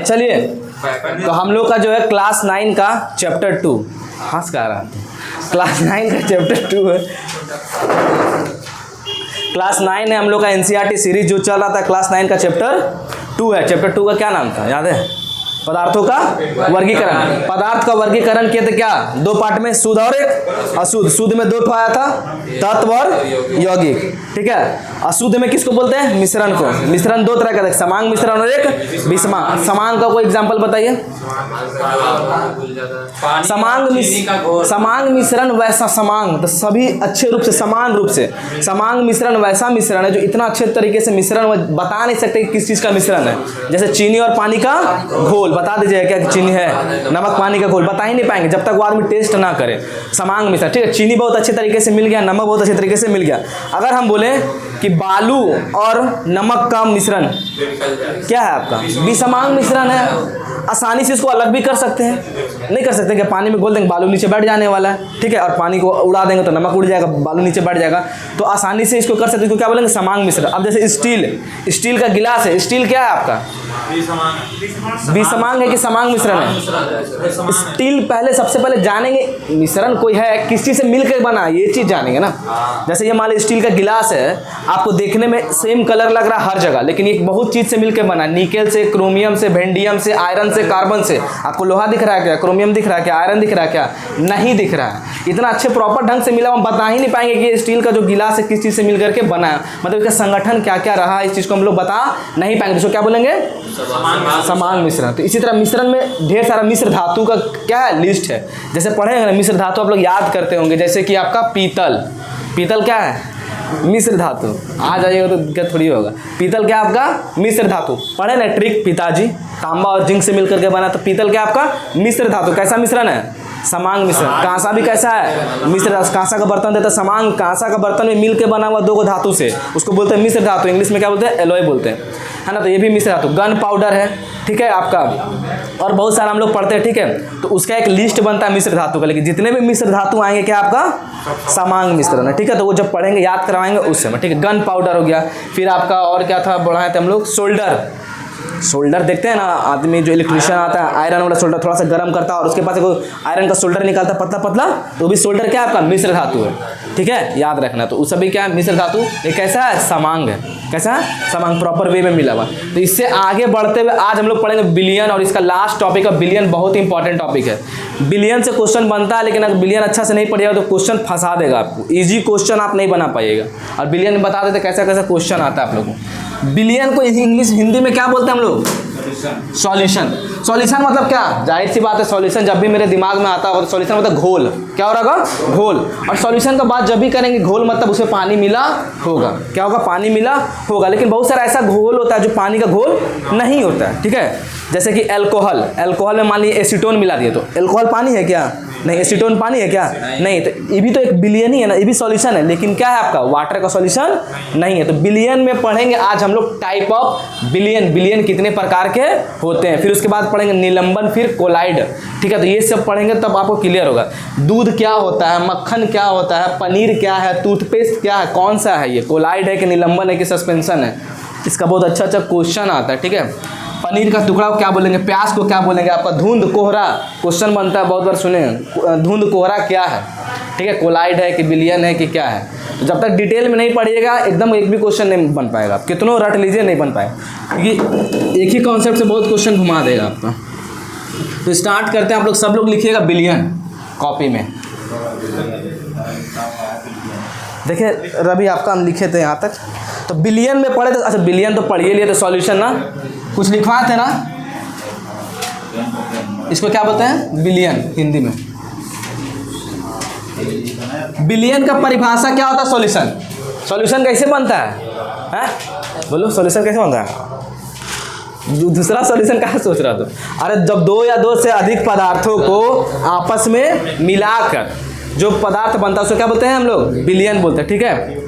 चलिए, तो हम लोग का जो है क्लास 9 का चैप्टर 2 हंस का रहा था। क्लास 9 का चैप्टर 2 है। क्लास 9 है हम लोग का एनसीईआरटी सीरीज जो चल रहा था। क्लास 9 का चैप्टर 2 है। चैप्टर 2 का क्या नाम था याद है? पदार्थों का वर्गीकरण। पदार्थ का वर्गीकरण किए थे क्या? दो पार्ट में, शुद्ध और एक अशुद्ध। शुद्ध में दो आया था, तत्व और यौगिक। ठीक है। अशुद्ध में किसको बोलते हैं? मिश्रण को। मिश्रण दो तरह का था, समांग मिश्रण और एक विषमांग। समांग का कोई एग्जांपल बताइए। समांग मिश्रण वैसा समांग, तो सभी अच्छे रूप से समान रूप से। समांग मिश्रण वैसा मिश्रण है जो इतना अच्छे तरीके से मिश्रण बता नहीं सकते किस चीज का मिश्रण है। जैसे चीनी और पानी का घोल बता दीजिए क्या चीनी है, नमक पानी का घोल बता ही नहीं पाएंगे जब तक वो आदमी टेस्ट ना करे। समांग मिश्रण, ठीक है। चीनी बहुत अच्छे तरीके से मिल गया, नमक बहुत अच्छे तरीके से मिल गया। अगर हम बोले कि बालू और नमक का मिश्रण क्या है आपका? विषमांग मिश्रण है। आसानी से इसको अलग भी कर सकते हैं, नहीं कर सकते कि पानी में घोल देंगे बालू नीचे बैठ जाने वाला है, ठीक है, और पानी को उड़ा देंगे तो नमक उड़ जाएगा, बालू नीचे बैठ जाएगा। तो आसानी से इसको कर सकते हैं। इसको क्या बोलेंगे? समांग मिश्रण। अब जैसे स्टील का गिलास है, स्टील क्या है आपका? विषमांग है कि समांग मिश्रण है? स्टील पहले सबसे पहले जानेंगे मिश्रण कोई है किस चीज से मिलकर बना, ये चीज जानेंगे ना। जैसे ये मान लो स्टील का गिलास है, आपको देखने में सेम कलर लग रहा है हर जगह, लेकिन ये बहुत चीज से मिलकर बना। निकेल से, क्रोमियम से, वेंडियम से, आयरन से, कार्बन से। आपको लोहा दिख रहा है क्या? क्रोमियम दिख रहा है क्या? आयरन दिख रहा है क्या? नहीं दिख रहा है। इतना अच्छे प्रॉपर ढंग से मिला हम बता ही नहीं पाएंगे कि स्टील का जो गिलास है किस चीज से मिल करके बना है, मतलब इसका संगठन क्या क्या रहा, इस चीज को हम लोग बता नहीं पाएंगे। इसको क्या बोलेंगे? समांग मिश्रण। तो इसी तरह मिश्रण में ढेर सारा मिश्र धातु का क्या है? लिस्ट है। जैसे पढ़े ना मिश्र धातु आप लोग याद करते होंगे, जैसे कि आपका पीतल। पीतल क्या है? मिश्र धातु। आ जाइएगा तो दिक्कत थोड़ी होगा। पीतल क्या आपका? मिश्र धातु। पढ़े ना ट्रिक पिताजी, तांबा और जिंक से मिलकर के बना। तो पीतल क्या आपका? मिश्र धातु। कैसा मिश्रण है? समांग मिश्रण। कांसा भी कैसा है? मिश्र। कांसा का बर्तन देता है समांग। कांसा का बर्तन में मिल के बना हुआ दो धातु से, उसको बोलते हैं मिश्र धातु। इंग्लिश में क्या बोलते हैं? एलॉय बोलते हैं, है ना। तो ये भी मिश्र धातु। गन पाउडर है, ठीक है आपका, और बहुत सारा हम लोग पढ़ते हैं, ठीक है। तो उसका एक लिस्ट बनता है मिश्र धातु का, लेकिन जितने भी मिश्र धातु आएंगे क्या आपका? समांग मिश्रण है, ठीक है। तो वो जब पढ़ेंगे याद करवाएंगे उस समय, ठीक है। गन पाउडर हो गया। फिर आपका और क्या था बढ़ाए थे हम लोग? सोल्डर देखते हैं ना, आदमी जो इलेक्ट्रिशियन आता है आयरन वाला सोल्डर थोड़ा सा गर्म करता है और उसके पास एक आयरन का सोल्डर निकालता है पतला पतला, तो भी सोल्डर क्या है आपका? मिश्र धातु है, ठीक है, याद रखना। तो उस सभी क्या है? मिश्र धातु। ये कैसा है? समांग है। कैसा है? समांग, प्रॉपर वे में मिला हुआ। तो इससे आगे बढ़ते हुए आज हम लोग पढ़ेंगे बिलियन, और इसका लास्ट टॉपिक है बिलियन। बहुत ही इंपॉर्टेंट टॉपिक है। बिलियन से क्वेश्चन बनता है, लेकिन अगर बिलियन अच्छा से नहीं पढ़िएगा तो क्वेश्चन फंसा देगा आपको, ईजी क्वेश्चन आप नहीं बना पाइएगा। और बिलियन में बता देते कैसा कैसा क्वेश्चन आता है आप लोगों को। बिलियन को इंग्लिश हिंदी में क्या बोलते हैं हम लोग? सॉल्यूशन। सॉल्यूशन मतलब क्या? जाहिर सी बात है, सॉल्यूशन जब भी मेरे दिमाग में आता होगा तो सॉल्यूशन मतलब घोल। क्या हो रहा होगा? घोल। और सॉल्यूशन का बात जब भी करेंगे, घोल मतलब उसमें पानी मिला होगा। क्या होगा? पानी मिला होगा। लेकिन बहुत सारा ऐसा घोल होता है जो पानी का घोल नहीं होता है, ठीक है। जैसे कि एल्कोहल। एल्कोहल में मान लीजिए एसीटोन मिला दिए, तो एल्कोहल पानी है क्या? नहीं। एसीटोन पानी है क्या? नहीं। तो ये भी तो एक बिलियन ही है ना, ये भी सॉल्यूशन है, लेकिन क्या है आपका? वाटर का सॉल्यूशन नहीं है। तो बिलियन में पढ़ेंगे आज हम लोग टाइप ऑफ बिलियन। बिलियन कितने प्रकार के होते हैं। फिर उसके बाद पढ़ेंगे निलंबन, फिर कोलाइड, ठीक है। तो ये सब पढ़ेंगे तब आपको क्लियर होगा। दूध क्या होता है, मक्खन क्या होता है, पनीर क्या है, टूथपेस्ट क्या है, कौन सा है ये? कोलाइड है कि निलंबन है कि सस्पेंशन है? इसका बहुत अच्छा अच्छा क्वेश्चन आता है, ठीक है। पनीर का टुकड़ा को क्या बोलेंगे? प्याज को क्या बोलेंगे? आपका धुंध कोहरा क्वेश्चन बनता है, बहुत बार सुने। धुंध कोहरा क्या है, ठीक है। कोलाइड है कि बिलियन है कि क्या है? तो जब तक डिटेल में नहीं पढ़िएगा एकदम एक भी क्वेश्चन नहीं बन पाएगा। आप कितनों रट लीजिए नहीं बन पाएगा, क्योंकि एक ही कॉन्सेप्ट से बहुत क्वेश्चन घुमा देगा आपका। तो स्टार्ट करते हैं। आप लोग सब लोग लिखिएगा बिलियन कॉपी में। देखिए रवि आपका हम लिखे थे यहाँ तक, तो बिलियन में पढ़े थे। अच्छा बिलियन तो पढ़िए लिए, तो सॉल्यूशन ना कुछ लिखवाए थे ना। इसको क्या बोलते हैं? बिलियन हिंदी में। बिलियन का परिभाषा क्या होता है? सॉल्यूशन। सॉल्यूशन कैसे बनता है? बोलो सॉल्यूशन कैसे बनता है? दूसरा सॉल्यूशन कहाँ सोच रहा था? अरे जब दो या दो से अधिक पदार्थों को आपस में मिलाकर जो पदार्थ बनता है उसको क्या बोलते हैं हम लोग? बिलियन बोलते हैं, ठीक है।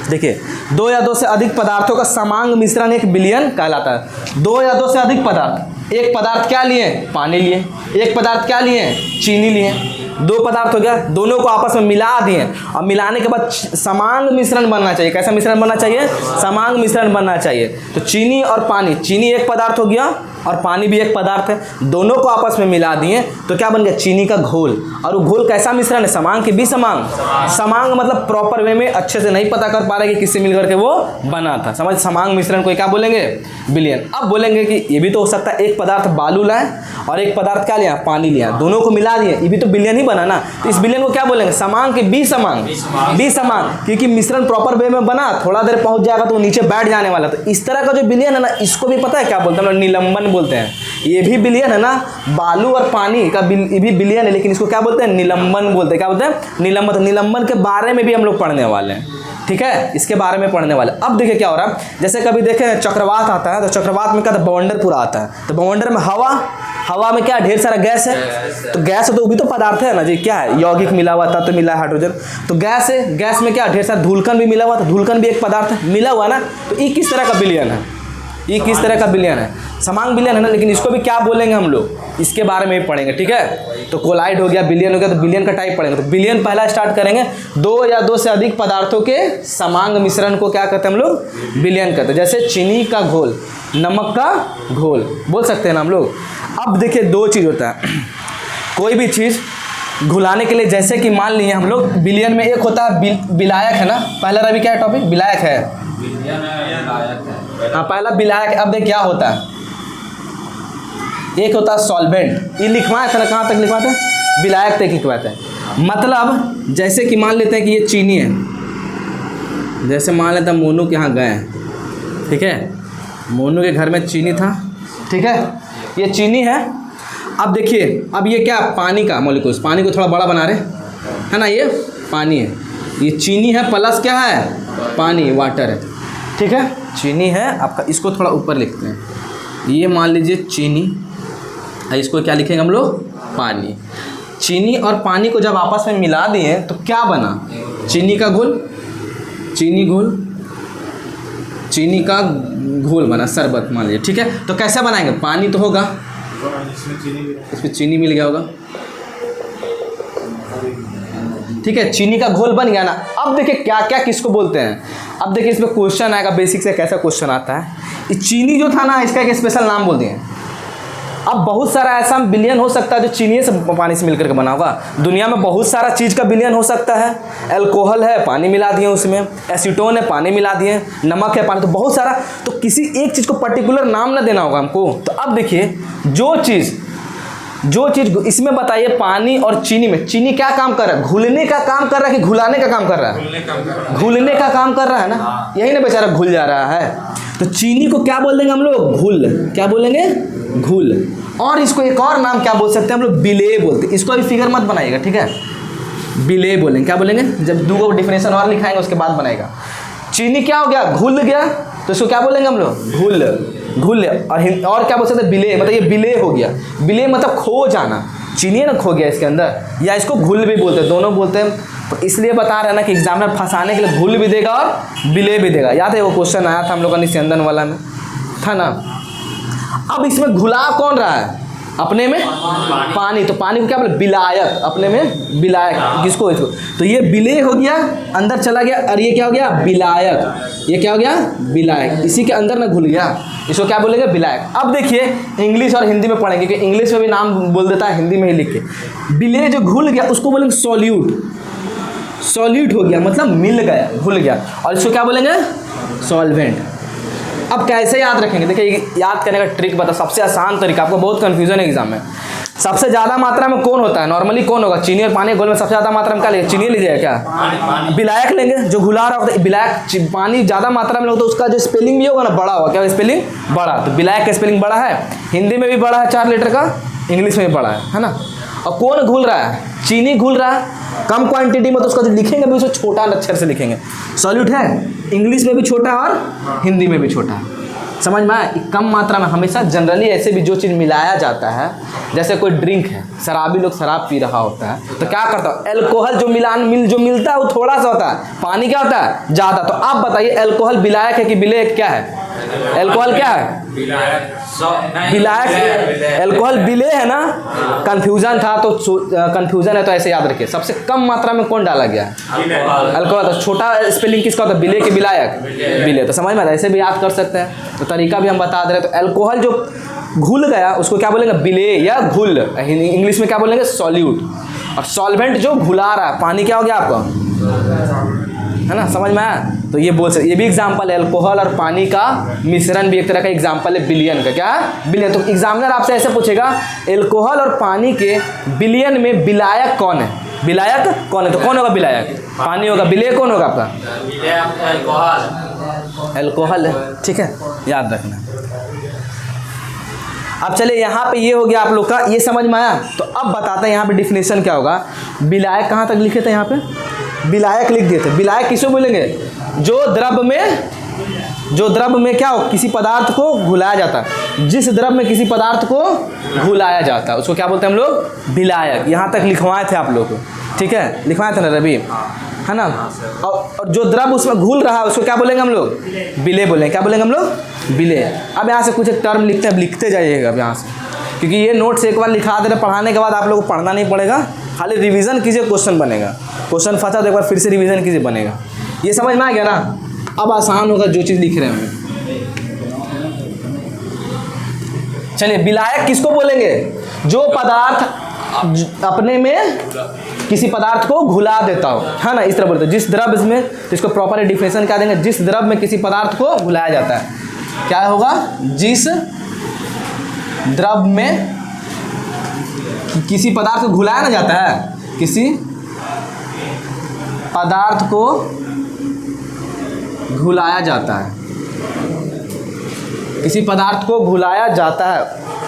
देखिए दो या दो से अधिक पदार्थों का समांग मिश्रण एक बिलियन कहलाता है। दो या दो से अधिक पदार्थ, एक पदार्थ क्या लिए? पानी लिए। एक पदार्थ क्या लिए? चीनी लिए। दो पदार्थ हो गया, दोनों को आपस में मिला दिए और मिलाने के बाद समांग मिश्रण बनना चाहिए। कैसा मिश्रण बनना चाहिए? समांग मिश्रण बनना चाहिए। तो चीनी और पानी, चीनी एक पदार्थ हो गया और पानी भी एक पदार्थ है, दोनों को आपस में मिला दिए तो क्या बन गया? चीनी का घोल। और वो घोल कैसा मिश्रण है? समांग के विसमांग। समांग मतलब प्रॉपर वे में अच्छे से नहीं पता कर पा रहे कि किससे मिलकर के वो बना था, समझ? समांग मिश्रण को क्या बोलेंगे? विलयन। अब बोलेंगे कि ये भी तो हो सकता है एक पदार्थ बालू लाए और एक पदार्थ क्या लिया? पानी लिया, दोनों को मिला दिए, ये भी तो विलयन ही बना ना। तो इस विलयन को क्या बोलेंगे? समांग के विसमांग। विसमांग, क्योंकि मिश्रण प्रॉपर वे में बना, थोड़ा देर पहुंच जाएगा तो नीचे बैठ जाने वाला। तो इस तरह का जो विलयन है ना, इसको भी पता है क्या बोलते हैं? हम लोग निलंबन बोलते हैं। ये भी विलयन है ना, बालू और पानी का ये भी विलयन है, लेकिन इसको क्या बोलते हैं? निलंबन बोलते हैं। क्या बोलते हैं? निलंबन। निलंबन के बारे में भी हम लोग पढ़ने वाले हैं, ठीक है? इसके बारे में पढ़ने वाले। अब देखिए क्या हो रहा है, जैसे कभी देखें चक्रवात आता है तो चक्रवात में क्या था? बवंडर पूरा आता है। तो बवंडर में हवा में क्या? ढेर सारा गैस है। तो गैस है तो वो भी तो पदार्थ है ना जी, क्या है? यौगिक मिला हुआ था तो मिला हाइड्रोजन। तो गैस है, गैस में क्या? ढेर सारा धूलकन भी मिला हुआ था, धूलकन भी एक पदार्थ है, मिला हुआ ना। तो ये किस तरह का विलयन है? ये किस तरह का विलयन है? समांग विलयन है ना, लेकिन इसको भी क्या बोलेंगे हम लोग? इसके बारे में भी पढ़ेंगे, ठीक है? तो कोलाइड हो गया, विलयन हो गया, तो विलयन का टाइप पढ़ेंगे। तो विलयन पहला स्टार्ट करेंगे, दो या दो से अधिक पदार्थों के समांग मिश्रण को क्या कहते हैं हम लोग? विलयन कहते हैं। जैसे चीनी का घोल, नमक का घोल बोल सकते हैं ना हम लोग। अब देखिए दो चीज़ होता है, कोई भी चीज़ घुलाने के लिए, जैसे कि मान लिए हम लोग विलयन में एक होता है विलायक है ना। पहला रवि क्या है टॉपिक? विलायक है। हाँ, पहला विलायक। अब देख क्या होता है, एक होता है सॉल्वेंट। ये लिखवाए थे ना, कहाँ तक लिखवाते हैं? विलायक तक लिखवाते हैं। मतलब जैसे कि मान लेते हैं कि ये चीनी है, जैसे मान लेते हैं मोनू के यहाँ गए हैं, ठीक है? मोनू के घर में चीनी था, ठीक है? ये चीनी है। अब देखिए, अब ये क्या? पानी का मॉलिक्यूल्स, पानी को थोड़ा बड़ा बना रहे है ना, ये पानी है, ये चीनी है प्लस क्या है? पानी, वाटर है, ठीक है? चीनी है आपका, इसको थोड़ा ऊपर लिखते हैं। ये मान लीजिए चीनी, इसको क्या लिखेंगे हम लोग? पानी। चीनी और पानी को जब आपस में मिला दिए तो क्या बना? चीनी का घोल, चीनी घोल, चीनी का घोल बना, शरबत मान लीजिए, ठीक है? तो कैसे बनाएंगे? पानी तो होगा, इसमें चीनी मिल गया होगा, ठीक है? चीनी का घोल बन गया ना। अब देखिए क्या क्या किसको बोलते हैं। अब देखिए इसमें क्वेश्चन आएगा, बेसिक से कैसा क्वेश्चन आता है। ये चीनी जो था ना, इसका एक स्पेशल नाम बोल दिए। अब बहुत सारा ऐसा विलयन हो सकता है जो चीनी से पानी से मिलकर के बना होगा। दुनिया में बहुत सारा चीज़ का विलयन हो सकता है। अल्कोहल है, पानी मिला दिए उसमें, एसीटोन है, पानी मिला दिए, नमक है, पानी, तो बहुत सारा। तो किसी एक चीज़ को पर्टिकुलर नाम ना देना होगा हमको। तो अब देखिए जो चीज़ इसमें बताइए, पानी और चीनी में, चीनी क्या काम कर रहा है? घुलने का काम कर रहा है कि घुलाने का काम कर रहा है? घुलने का काम कर रहा है ना, यही ना बेचारा घुल जा रहा है। तो चीनी को क्या बोल देंगे हम लोग? घुल। क्या बोलेंगे? घुल। और इसको एक और नाम क्या बोल सकते हैं हम लोग? विलेय बोलते हैं। इसको अभी फिगर मत बनाइएगा, ठीक है? विलेय बोलेंगे। क्या बोलेंगे? जब दो डिफिनेशन और लिखाएंगे उसके बाद बनाएगा। चीनी क्या हो गया? घुल गया, तो इसको क्या बोलेंगे हम लोग? घुल। घुल। और क्या बोल सकते हैं? विलेय, मतलब ये विलेय हो गया। विलेय मतलब खो जाना, चीनी है ना, खो गया इसके अंदर, या इसको घुल भी बोलते हैं, दोनों बोलते हैं। तो इसलिए बता रहे हैं ना कि एग्जामिनर फंसाने के लिए घुल भी देगा और विलेय भी देगा। याद है वो क्वेश्चन आया था हम लोग का निस्यंदन वाला में, था ना? अब इसमें घुला कौन रहा है? अपने में पानी। तो पानी को क्या बोले? विलायक। अपने में विलायक, किसको? इसको। तो ये विलेय हो गया, अंदर चला गया, और ये क्या हो गया? विलायक। ये क्या हो गया? विलायक। इसी के अंदर ना घुल गया, इसको क्या बोलेंगे? विलायक। अब देखिए इंग्लिश और हिंदी में पढ़ेंगे, क्योंकि इंग्लिश में भी नाम बोल देता है, हिंदी में ही लिख के। विलेय जो घुल गया उसको बोलेंगे सॉल्यूट। सॉल्यूट हो गया मतलब मिल गया, घुल गया। और इसको क्या बोलेंगे? सॉल्वेंट। अब कैसे याद रखेंगे? देखिए याद करने का ट्रिक बता, सबसे आसान तरीका। आपको बहुत कंफ्यूजन है एग्जाम में। सबसे ज़्यादा मात्रा में कौन होता है? नॉर्मली कौन होगा? चीनी और पानी घोल में सबसे ज़्यादा मात्रा में क्या लेंगे? चीनी लीजिएगा क्या? विलायक लेंगे, जो घुला रहा होता है। विलायक पानी ज़्यादा मात्रा में होता है, उसका जो स्पेलिंग भी होगा ना, बड़ा होगा। क्या स्पेलिंग? बड़ा। तो विलायक का स्पेलिंग बड़ा है, हिंदी में भी बड़ा है 4 लीटर का, इंग्लिश में भी बड़ा है ना? और कौन घुल रहा है? चीनी घुल रहा है कम क्वांटिटी में, तो उसका जो लिखेंगे भी उसे छोटा अक्षर से लिखेंगे। सॉल्यूट है, इंग्लिश में भी छोटा है और हिंदी में भी छोटा है। समझ में आया? कम मात्रा में। हमेशा जनरली ऐसे भी जो चीज़ मिलाया जाता है, जैसे कोई ड्रिंक है, शराबी लोग शराब पी रहा होता है, तो क्या करता है? अल्कोहल जो मिलता है वो थोड़ा सा होता है, पानी क्या होता है? ज़्यादा। तो आप बताइए अल्कोहल विलायक है कि विलेय? क्या है? एल्कोहल क्या है? विलायक। एल्कोहल विलेय है ना, कंफ्यूजन था तो कंफ्यूजन है तो ऐसे याद रखिए। सबसे कम मात्रा में कौन डाला गया? एल्कोहल। तो छोटा स्पेलिंग किसका होता है? विलेय के विलायक, विलेय। तो समझ में ऐसे भी याद कर सकते हैं, तो तरीका भी हम बता दे रहे हैं। तो एल्कोहल जो घुल गया उसको क्या बोलेंगे? विलेय या घुल। इंग्लिश में क्या बोलेंगे? सॉल्यूट। और सॉल्वेंट जो घुला रहा है, पानी क्या हो गया आपका, है ना? समझ में आया? तो ये बोल सकते, ये भी एग्जाम्पल है। अल्कोहल और पानी का मिश्रण भी एक तरह का एग्जाम्पल है विलयन का। क्या है? विलयन। तो एग्जामिनर आपसे ऐसे पूछेगा, एल्कोहल और पानी के विलयन में विलायक कौन है? विलायक कौन है? तो कौन होगा विलायक? पानी होगा। विलेय कौन होगा आपका? एल्कोहल है। ठीक है, याद रखना। अब चले यहाँ पे, ये हो गया आप लोग का, ये समझ में आया? तो अब बताते हैं यहाँ पे डिफिनेशन क्या होगा। विलायक कहाँ तक लिखे थे? यहाँ पे विलायक लिख दिए थे। विलायक किसको बोलेंगे? जो द्रव में क्या हो, किसी पदार्थ को घुलाया जाता है। जिस द्रव में किसी पदार्थ को घुलाया जाता है उसको क्या बोलते हैं हम लोग? विलायक। यहाँ तक लिखवाए थे आप लोग को, ठीक है? लिखवाए थे ना रवि, है ना? और जो द्रव उसमें घुल रहा है उसको क्या बोलेंगे हम लोग? विलेय बोलेंगे। क्या बोलेंगे हम लोग? विलेय। अब यहाँ से कुछ एक टर्म लिखते हैं, लिखते जाइएगा अब यहाँ से, क्योंकि ये नोट्स एक बार लिखा दे रहे, पढ़ाने के बाद आप लोग को पढ़ना नहीं पड़ेगा, खाली रिवीजन कीजिए, क्वेश्चन बनेगा। क्वेश्चन फंसा तो एक बार फिर से रिवीजन कीजिए, बनेगा। ये समझ में आ गया ना? अब आसान होगा जो चीज़ लिख रहे हैं। चलिए, विलायक किसको बोलेंगे? जो पदार्थ अपने में किसी पदार्थ को घुला देता हो, है ना? इस तरह बोलते हैं। जिस द्रव इसमें, तो इसको प्रॉपर डिफिनेशन क्या देंगे? जिस द्रव में किसी पदार्थ को घुलाया जाता है, क्या होगा? जिस द्रव में किसी पदार्थ को घुलाया ना जाता है, किसी पदार्थ को घुलाया जाता है, किसी पदार्थ को घुलाया जाता है,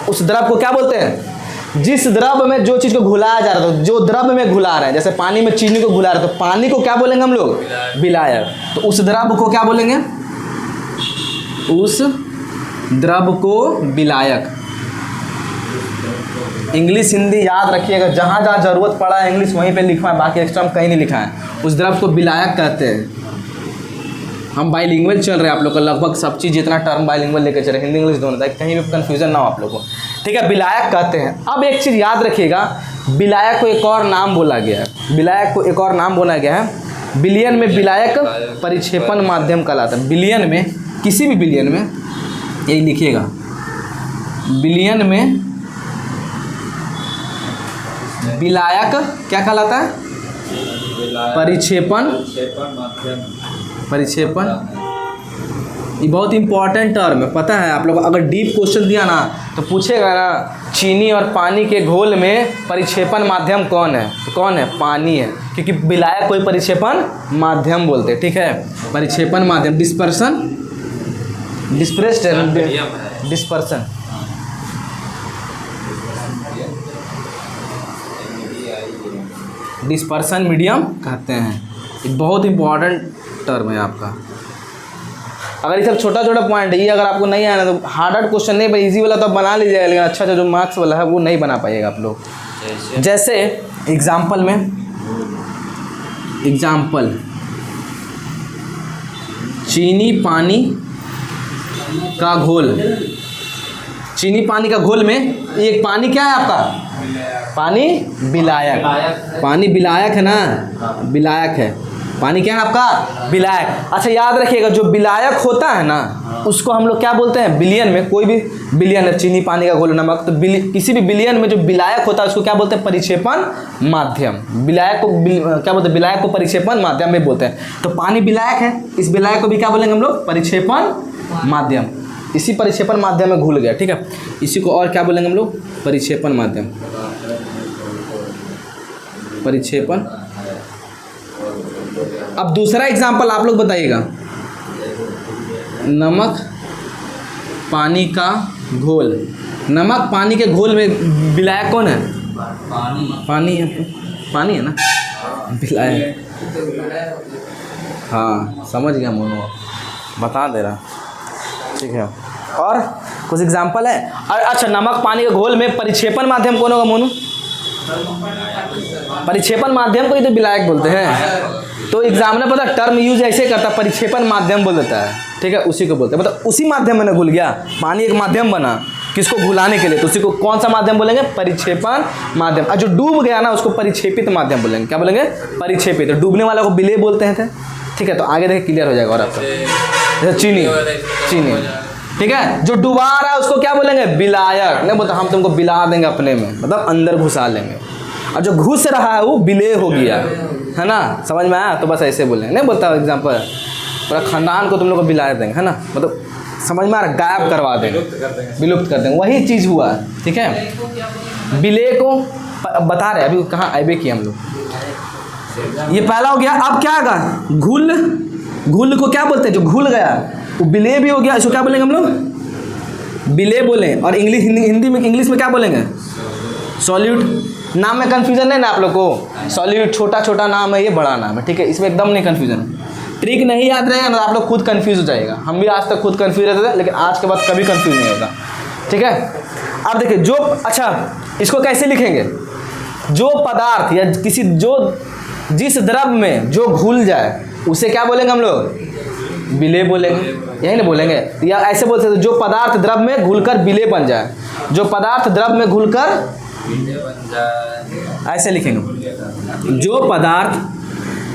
उस द्रव को क्या बोलते हैं? जिस द्रव में जो चीज़ को घुलाया जा रहा है, तो जो द्रव में घुला रहे हैं, जैसे पानी में चीनी को घुला रहे हैं, तो पानी को क्या बोलेंगे हम लोग? विलायक। तो उस द्रव को क्या बोलेंगे? उस द्रव को विलायक। इंग्लिश हिंदी याद रखिएगा, जहाँ जहाँ जरूरत पड़ा है इंग्लिश वहीं पे लिखा है, बाकी एक्स्ट्रा हम कहीं नहीं लिखा है। उस द्रव को विलायक कहते हैं। हम बाइलिंगुअल चल रहे हैं, आप लोग का लगभग सब चीज़ जितना टर्म बाइलिंगुअल लेकर चल रहे हैं, हिंदी इंग्लिश दोनों, ताकि कहीं भी कन्फ्यूजन ना हो आप लोगों को। ठीक है, विलायक कहते हैं। अब एक चीज़ याद रखिएगा, विलायक को एक और नाम बोला गया है। विलायक को एक और नाम बोला गया है, विलयन में विलायक परिक्षेपण माध्यम कहलाता है। विलयन में, किसी भी विलयन में, यही लिखिएगा, विलयन में विलायक क्या कहलाता है? परिक्षेपण। परिक्षेपण ये बहुत इंपॉर्टेंट टर्म है, पता है आप लोग? अगर डीप क्वेश्चन दिया ना तो पूछेगा ना, चीनी और पानी के घोल में परिक्षेपण माध्यम कौन है? तो कौन है? पानी है, क्योंकि विलायक कोई परिक्षेपण माध्यम बोलते हैं। ठीक है, परिक्षेपण माध्यम। डिस्पर्सन, डिस्पर्सन, डिस्पर्सन मीडियम कहते हैं। ये बहुत इंपॉर्टेंट टर्म है आपका। अगर ये सब छोटा छोटा पॉइंट है, ये अगर आपको नहीं आया ना तो हार्ड क्वेश्चन नहीं, भाई इजी वाला तो बना लीजिएगा, लेकिन अच्छा जो मार्क्स वाला है वो नहीं बना पाइएगा आप लोग। जैसे एग्जाम्पल में, एग्जाम्पल, चीनी पानी का घोल। चीनी पानी का घोल में एक पानी क्या है आपका? पानी विलायक। पानी विलायक है ना? विलायक है। पानी क्या है आपका? विलायक। अच्छा याद रखिएगा, जो विलायक होता है ना उसको हम लोग क्या बोलते हैं? विलयन में, कोई भी विलयन है, चीनी पानी का घोल, नमक, तो किसी भी विलयन में जो विलायक होता है उसको क्या बोलते हैं? परिक्षेपण माध्यम। विलायक को क्या बोलते हैं? विलायक को परिक्षेपण माध्यम में बोलते हैं। तो पानी विलायक है, इस विलायक को भी क्या बोलेंगे हम लोग? परिक्षेपण माध्यम। इसी परिक्षेपण माध्यम में घुल गया। ठीक है, इसी को और क्या बोलेंगे हम लोग? परिक्षेपण माध्यम। परिक्षेपण। अब दूसरा एग्जाम्पल आप लोग बताइएगा, नमक पानी का घोल। नमक पानी के घोल में विलायक कौन है? पानी है। पानी है ना विलायक? हाँ समझ गया मोनू, बता दे रहा। ठीक है, और कुछ एग्जाम्पल है? अच्छा, नमक पानी के घोल में परिक्षेपण माध्यम कौन होगा मोनू? परिक्षेपण माध्यम को ही तो विलायक बोलते हैं। तो एग्जामिनर पता टर्म यूज ऐसे करता है, परिक्षेपण माध्यम बोल देता है। ठीक है, उसी को बोलते हैं। मतलब उसी माध्यम में घुल गया, पानी एक माध्यम बना किसको घुलाने के लिए, तो उसी को कौन सा माध्यम बोलेंगे, परिक्षेपण माध्यम। और जो डूब गया ना उसको परिक्षेपित माध्यम बोलेंगे। क्या बोलेंगे, परिक्षेपित। तो डूबने वाला को विलेय बोलते हैं थे। ठीक है, तो आगे देखिए क्लियर हो जाएगा। और आपका जैसे चीनी, ठीक है, जो डुबा रहा है उसको क्या बोलेंगे, विलायक। नहीं बोलते हम तुमको बिला देंगे अपने में, मतलब अंदर घुसा लेंगे। और जो घुस रहा है वो विलेय हो गया, है ना, समझ में आया। तो बस ऐसे बोलेंगे, नहीं बोलता एग्जाम्पल पूरा खानदान को तुम लोग को बिला देंगे, है ना, मतलब समझ में आ रहा, गायब करवा देंगे, विलुप्त कर देंगे, वही चीज़ हुआ। ठीक है, विलेय को बता रहे अभी कहाँ आइबे किए हम लोग। ये पहला हो गया। अब क्या आगा, घुल। घुल को क्या बोलते हैं, जो घुल गया वो विलेय भी हो गया। इसको क्या बोलेंगे हम लोग, विलेय बोलें। और हिंदी में इंग्लिश में क्या बोलेंगे, सॉल्यूट। नाम में कन्फ्यूजन है ना आप लोग को, सॉल्यूट छोटा छोटा नाम है, ये बड़ा नाम है। ठीक है, इसमें एकदम नहीं कन्फ्यूजन है। ट्रिक नहीं याद रहेगा ना आप लोग खुद कंफ्यूज हो जाएगा। हम भी आज तक खुद कंफ्यूज रहते थे, लेकिन आज के बाद कभी कंफ्यूज नहीं होगा। ठीक है, अब देखिए जो, अच्छा इसको कैसे लिखेंगे, जो पदार्थ या किसी जो जिस द्रव में जो घुल जाए उसे क्या बोलेंगे हम लोग, विलेय बोलेंगे। यही ना बोलेंगे, या ऐसे बोल सकते जो पदार्थ द्रव में घुलकर विलेय बन जाए, जो पदार्थ द्रव में घुलकर विलेय बन जाए, ऐसे लिखेंगे। जो पदार्थ,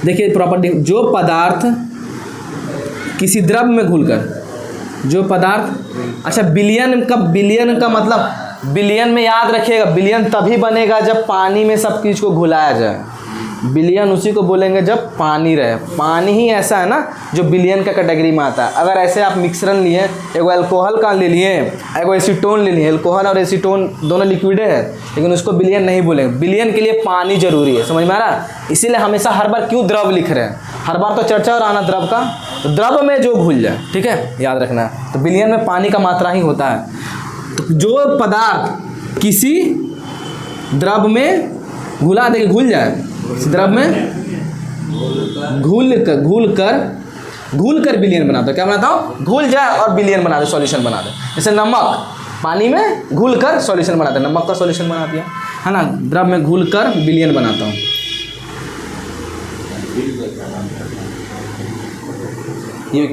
देखिए प्रॉपर्टी, जो पदार्थ किसी द्रव में घुलकर, जो पदार्थ, अच्छा विलियन का मतलब, विलियन में याद रखिएगा, विलियन तभी बनेगा जब पानी में सब चीज़ को घुलाया जाए। विलियन उसी को बोलेंगे जब पानी रहे। पानी ही ऐसा है ना जो विलियन का कैटेगरी में आता है। अगर ऐसे आप मिक्सरन लिए, एगो अल्कोहल का ले लिए, एगो एसीटोन ले लिए, अल्कोहल और एसीटोन दोनों लिक्विडे है, लेकिन उसको विलियन नहीं बोलेंगे। विलियन के लिए पानी जरूरी है, समझ में आ रहा। इसीलिए हमेशा हर बार क्यों द्रव लिख रहे हैं, हर बार तो चर्चा और आना द्रव का, तो द्रव में जो घुल जाए, ठीक है, याद रखना है। तो विलियन में पानी का मात्रा ही होता है। तो जो पदार्थ किसी द्रव में घुला दे, घुल जाए, द्रव में घुल कर विलियन बनाता है। क्या बनाता हूँ, घुल जाए और विलियन बना दे, सॉल्यूशन बना दे। जैसे नमक पानी में घुल कर सॉल्यूशन बनाते हैं, नमक का सॉल्यूशन बना दिया, है ना। द्रव में घुल कर विलियन बनाता हूँ। ये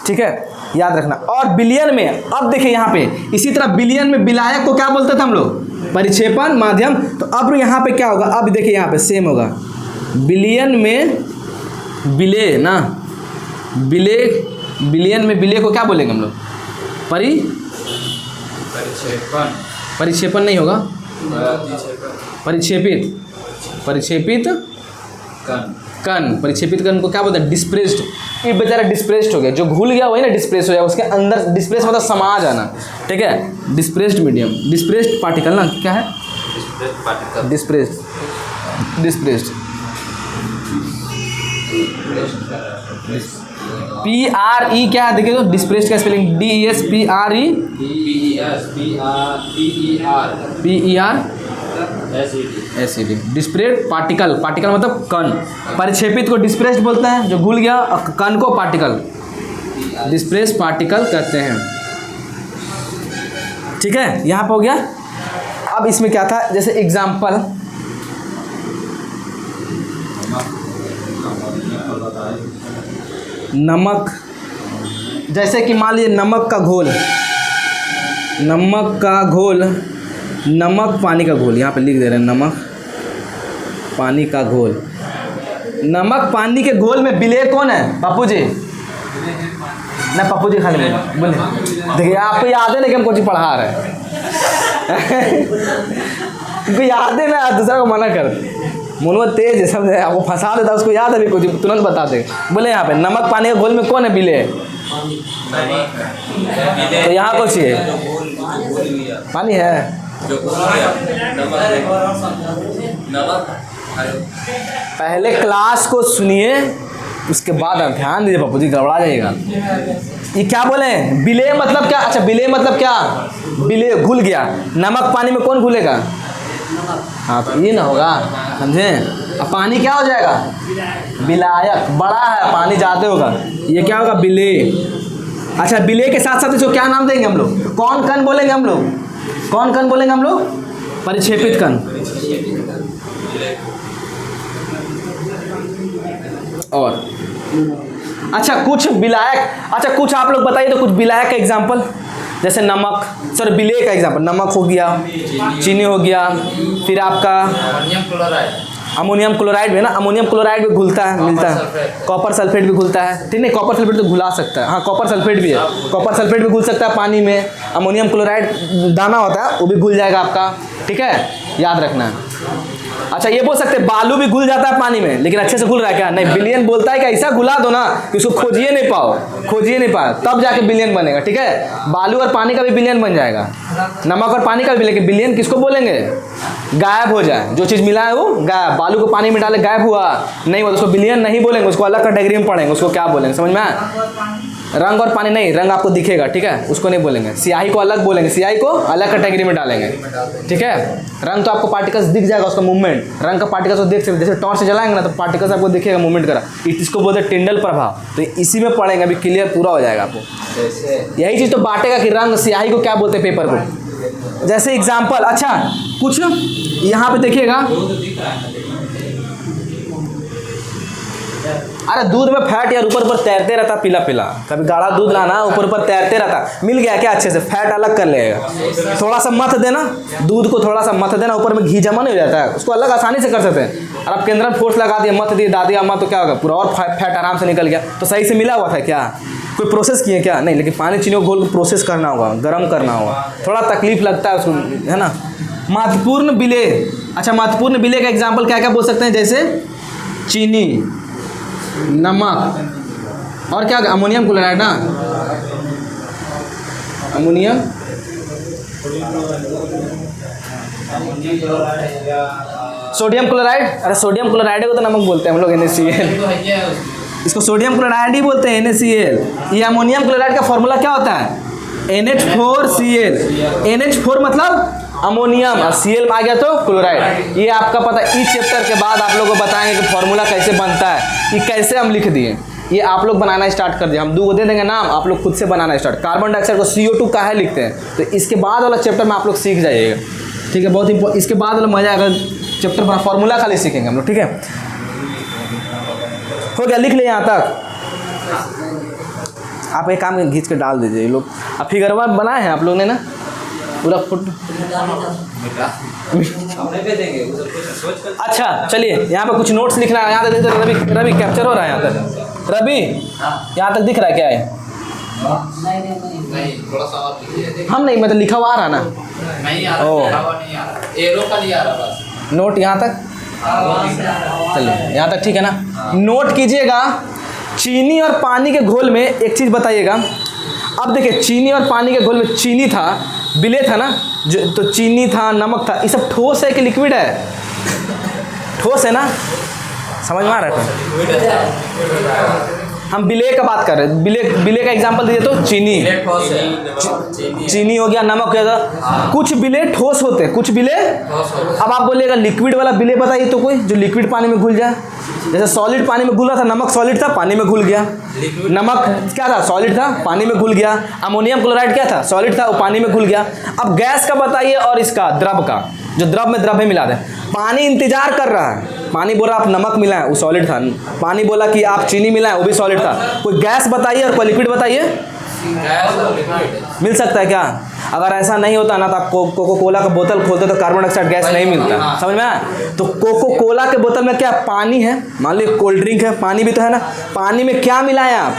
ठीक है, याद रखना। और विलियन में, अब देखिए यहाँ पे इसी तरह विलियन में विलायक को क्या बोलते थे हम लोग, परिक्षेपण माध्यम। तो अब यहाँ पे क्या होगा, अब देखिए यहाँ पे सेम होगा। विलियन में विलेय ना, विलेय, विलियन में विलेय को क्या बोलेंगे हम लोग, परिक्षेपण नहीं होगा, परिक्षेपित कण। परिक्षेपित कण को क्या बोलते हैं, डिस्प्रेस्ड। ये बेचारा डिस्प्रेस्ड हो गया, जो घुल गया वही ना डिस्प्रेस हो जाएगा, उसके अंदर डिस्प्रेस मतलब समा जाना। ठीक है, डिस्प्रेस्ड मीडियम, डिस्प्रेस्ड पार्टिकल ना, क्या है, डिस्प्रेस्ड PRE क्या है, देखिए तो डिस्प्रेस्ड का स्पेलिंग DSPRE एसिड। डिस्प्रेस्ड पार्टिकल, पार्टिकल मतलब कण। परिक्षेपित को डिस्प्रेस्ड बोलते हैं, जो घुल गया, कण को पार्टिकल, डिस्प्रेस्ड पार्टिकल कहते हैं। ठीक है, यहाँ पे हो गया। अब इसमें क्या था, जैसे एग्जाम्पल, नमक, जैसे कि मान लीजिए नमक का घोल, नमक पानी का घोल, यहाँ पे लिख दे रहे हैं, नमक पानी का घोल। नमक पानी के घोल में विलेय कौन है, पप्पू जी ना, पप्पू जी खाली बोले, देखिए आपको याद है, लेकिन हम कुछ पढ़ा रहे हैं उनको याद है ना, दूसरा को मना कर, मुनवा तेज है, समझे, आपको फंसा देता, उसको याद है भी कुछ तुरंत बता दे। बोले यहाँ पे नमक पानी के घोल में कौन है विलेय, तो यहाँ कुछ है, पानी है। पहले क्लास को सुनिए, उसके बाद आप ध्यान दीजिए, पप्पू जी गड़बड़ा जाएगा। ये क्या बोले, विलेय मतलब क्या, अच्छा विलेय मतलब क्या, विलेय घुल गया। नमक पानी में कौन घुलेगा, हाँ तो ये ना होगा, समझे। अब पानी क्या हो जाएगा, विलायक, बड़ा है पानी ज़्यादा होगा, ये क्या होगा, विलेय। अच्छा विलेय के साथ साथ इसको क्या नाम देंगे हम लोग, कौन कण बोलेंगे हम लोग, कौन कण बोलेंगे हम लोग, परिक्षेपित कण। और अच्छा कुछ विलायक, अच्छा कुछ आप लोग बताइए तो कुछ विलायक का एग्जाम्पल, जैसे नमक, सर विलेय का एग्जाम्पल, नमक हो गया, चीनी हो गया, फिर आपका अमोनियम क्लोराइड है ना, अमोनियम क्लोराइड भी घुलता है, मिलता है, कॉपर सल्फेट भी घुलता है, ठीक नहीं, कॉपर सल्फेट तो घुला सकता है, हाँ कॉपर सल्फेट भी है, कॉपर सल्फेट भी घुल सकता है पानी में, अमोनियम क्लोराइड दाना होता है वो भी घुल जाएगा आपका, ठीक है, याद रखना है। अच्छा ये बोल सकते हैं बालू भी घुल जाता है पानी में, लेकिन अच्छे से घुल रहा है क्या? नहीं, बिलियन बोलता है कि ऐसा घुला दो ना कि उसको खोजिए नहीं पाओ, खोजिए नहीं पाओ, तब जाके बिलियन बनेगा, ठीक है। बालू और पानी का भी बिलियन बन जाएगा, नमक और पानी का भी, लेकिन बिलियन किसको बोलेंगे? गायब हो जाए, जो चीज़ मिला है वो गायब, बालू को पानी में डाले गायब हुआ नहीं हुआ, उसको बिलियन नहीं बोलेंगे, उसको अलग कैटेगरी में पढ़ेंगे, उसको क्या बोलेंगे समझ में आया? रंग और पानी नहीं, रंग आपको दिखेगा, ठीक है, उसको नहीं बोलेंगे। स्याही को अलग बोलेंगे, स्याही को अलग कैटेगरी में डालेंगे, ठीक है। रंग तो आपको पार्टिकल्स दिख जाएगा, उसका मूवमेंट, रंग का पार्टिकल्स देख सकते, जैसे टॉर्च से जलाएंगे ना तो पार्टिकल्स आपको दिखेगा मूवमेंट करा, इसको बोलते हैं टिंडल प्रभाव, तो इसी में पढ़ेंगे, अभी क्लियर पूरा हो जाएगा आपको। यही चीज़ तो बांटेगा कि रंग स्याही को क्या बोलते हैं पेपर को, जैसे एग्जाम्पल। अच्छा कुछ यहाँ पे देखिएगा, अरे दूध में फैट यार ऊपर ऊपर तैरते रहता, पीला पीला, कभी गाढ़ा दूध लाना ऊपर ऊपर तैरते रहता, मिल गया क्या? अच्छे से फैट अलग कर लेगा, थोड़ा सा मथ देना, दूध को थोड़ा सा मथ देना, ऊपर में घी जमा नहीं हो जाता है, उसको अलग आसानी से कर सकते हैं। और आप के अंदर फोर्स लगा दिया, मथ दिए, दादिया मत, तो क्या होगा? पूरा और फैट आराम से निकल गया। तो सही से मिला हुआ था क्या? कोई प्रोसेस किए क्या? नहीं, लेकिन पानी चीनी को घोल को प्रोसेस करना होगा, गर्म करना होगा, थोड़ा तकलीफ लगता है उसको, है ना। महत्वपूर्ण विलेय, अच्छा महत्वपूर्ण विलेय का एग्जाम्पल क्या क्या बोल सकते हैं? जैसे चीनी, नमक और क्या, अमोनियम क्लोराइड ना, अमोनियम सोडियम क्लोराइड, अरे सोडियम क्लोराइड को तो नमक बोलते हैं हम लोग, NaCl, इसको सोडियम क्लोराइड ही बोलते हैं, NaCl। ये अमोनियम क्लोराइड का फॉर्मूला क्या होता है? NH4Cl, NH4 मतलब अमोनियम, और Cl आ गया तो क्लोराइड। ये आपका पता, इस चैप्टर के बाद आप लोगों को बताएंगे कि फॉर्मूला कैसे बनता है, ये कैसे हम लिख दिए, ये आप लोग बनाना स्टार्ट कर दिए, हम दो दे देंगे नाम, आप लोग खुद से बनाना स्टार्ट। कार्बन डाइऑक्साइड को CO2 काहे लिखते हैं, तो इसके बाद वाला चैप्टर में आप लोग सीख जाइएगा, ठीक है, बहुत ही इसके बाद वाला मजा आएगा, चैप्टर बना फॉर्मूला खाली सीखेंगे हम लोग, ठीक है। हो गया, लिख ले यहाँ तक। आप एक काम खींच के डाल दीजिए, ये लोग अब फिगर वन बनाए हैं आप लोग ने ना, पूरा फुट। अच्छा चलिए, यहाँ पे कुछ नोट्स लिखना है, यहाँ तक देखते रवि, रवि कैप्चर हो रहा है यहाँ तक, रवि यहाँ तक दिख रहा है क्या है? नहीं, थोड़ा सा और लिखिए। हम नहीं, मतलब लिखा हुआ आ रहा ना, नहीं आ रहा, लिखा हुआ नहीं आ रहा, एरो का नहीं आ रहा बस। नोट यहाँ तक, चलिए यहाँ तक ठीक है ना। नोट कीजिएगा, चीनी और पानी के घोल में एक चीज़ बताइएगा। अब देखिए, चीनी और पानी के घोल में चीनी था, विलेय था ना, जो तो चीनी था, नमक था, ये सब ठोस है कि लिक्विड है? ठोस है ना, समझ में आ रहा है? हम विलेय का बात कर रहे हैं, विलेय का एग्जांपल दीजिए तो चीनी, चीनी हो गया, नमक हो गया, कुछ विलेय ठोस होते हैं, कुछ विलेय। अब आप बोलिएगा लिक्विड वाला विलेय बताइए तो कोई जो लिक्विड पानी में घुल जाए, जैसे सॉलिड पानी में घुल रहा था, नमक सॉलिड था, पानी में घुल गया, नमक क्या था? सॉलिड था, पानी में घुल गया, अमोनियम क्लोराइड क्या था? सॉलिड था, वो पानी में घुल गया। अब गैस का बताइए और इसका द्रव का, जो द्रव में द्रव्य मिला दे। पानी इंतजार कर रहा है, पानी बोला आप नमक मिलाएं, वो सॉलिड था, पानी बोला कि आप चीनी मिलाएं, वो भी सॉलिड था। कोई गैस बताइए और कोई लिक्विड बताइए, मिल सकता है क्या? अगर ऐसा नहीं होता ना तो आप कोको कोला का बोतल खोलते तो कार्बन डाइऑक्साइड गैस नहीं मिलता, समझ में आया? तो कोको कोला के बोतल में क्या पानी है, मान लीजिए कोल्ड ड्रिंक है, पानी भी तो है ना, पानी में क्या मिलाए आप?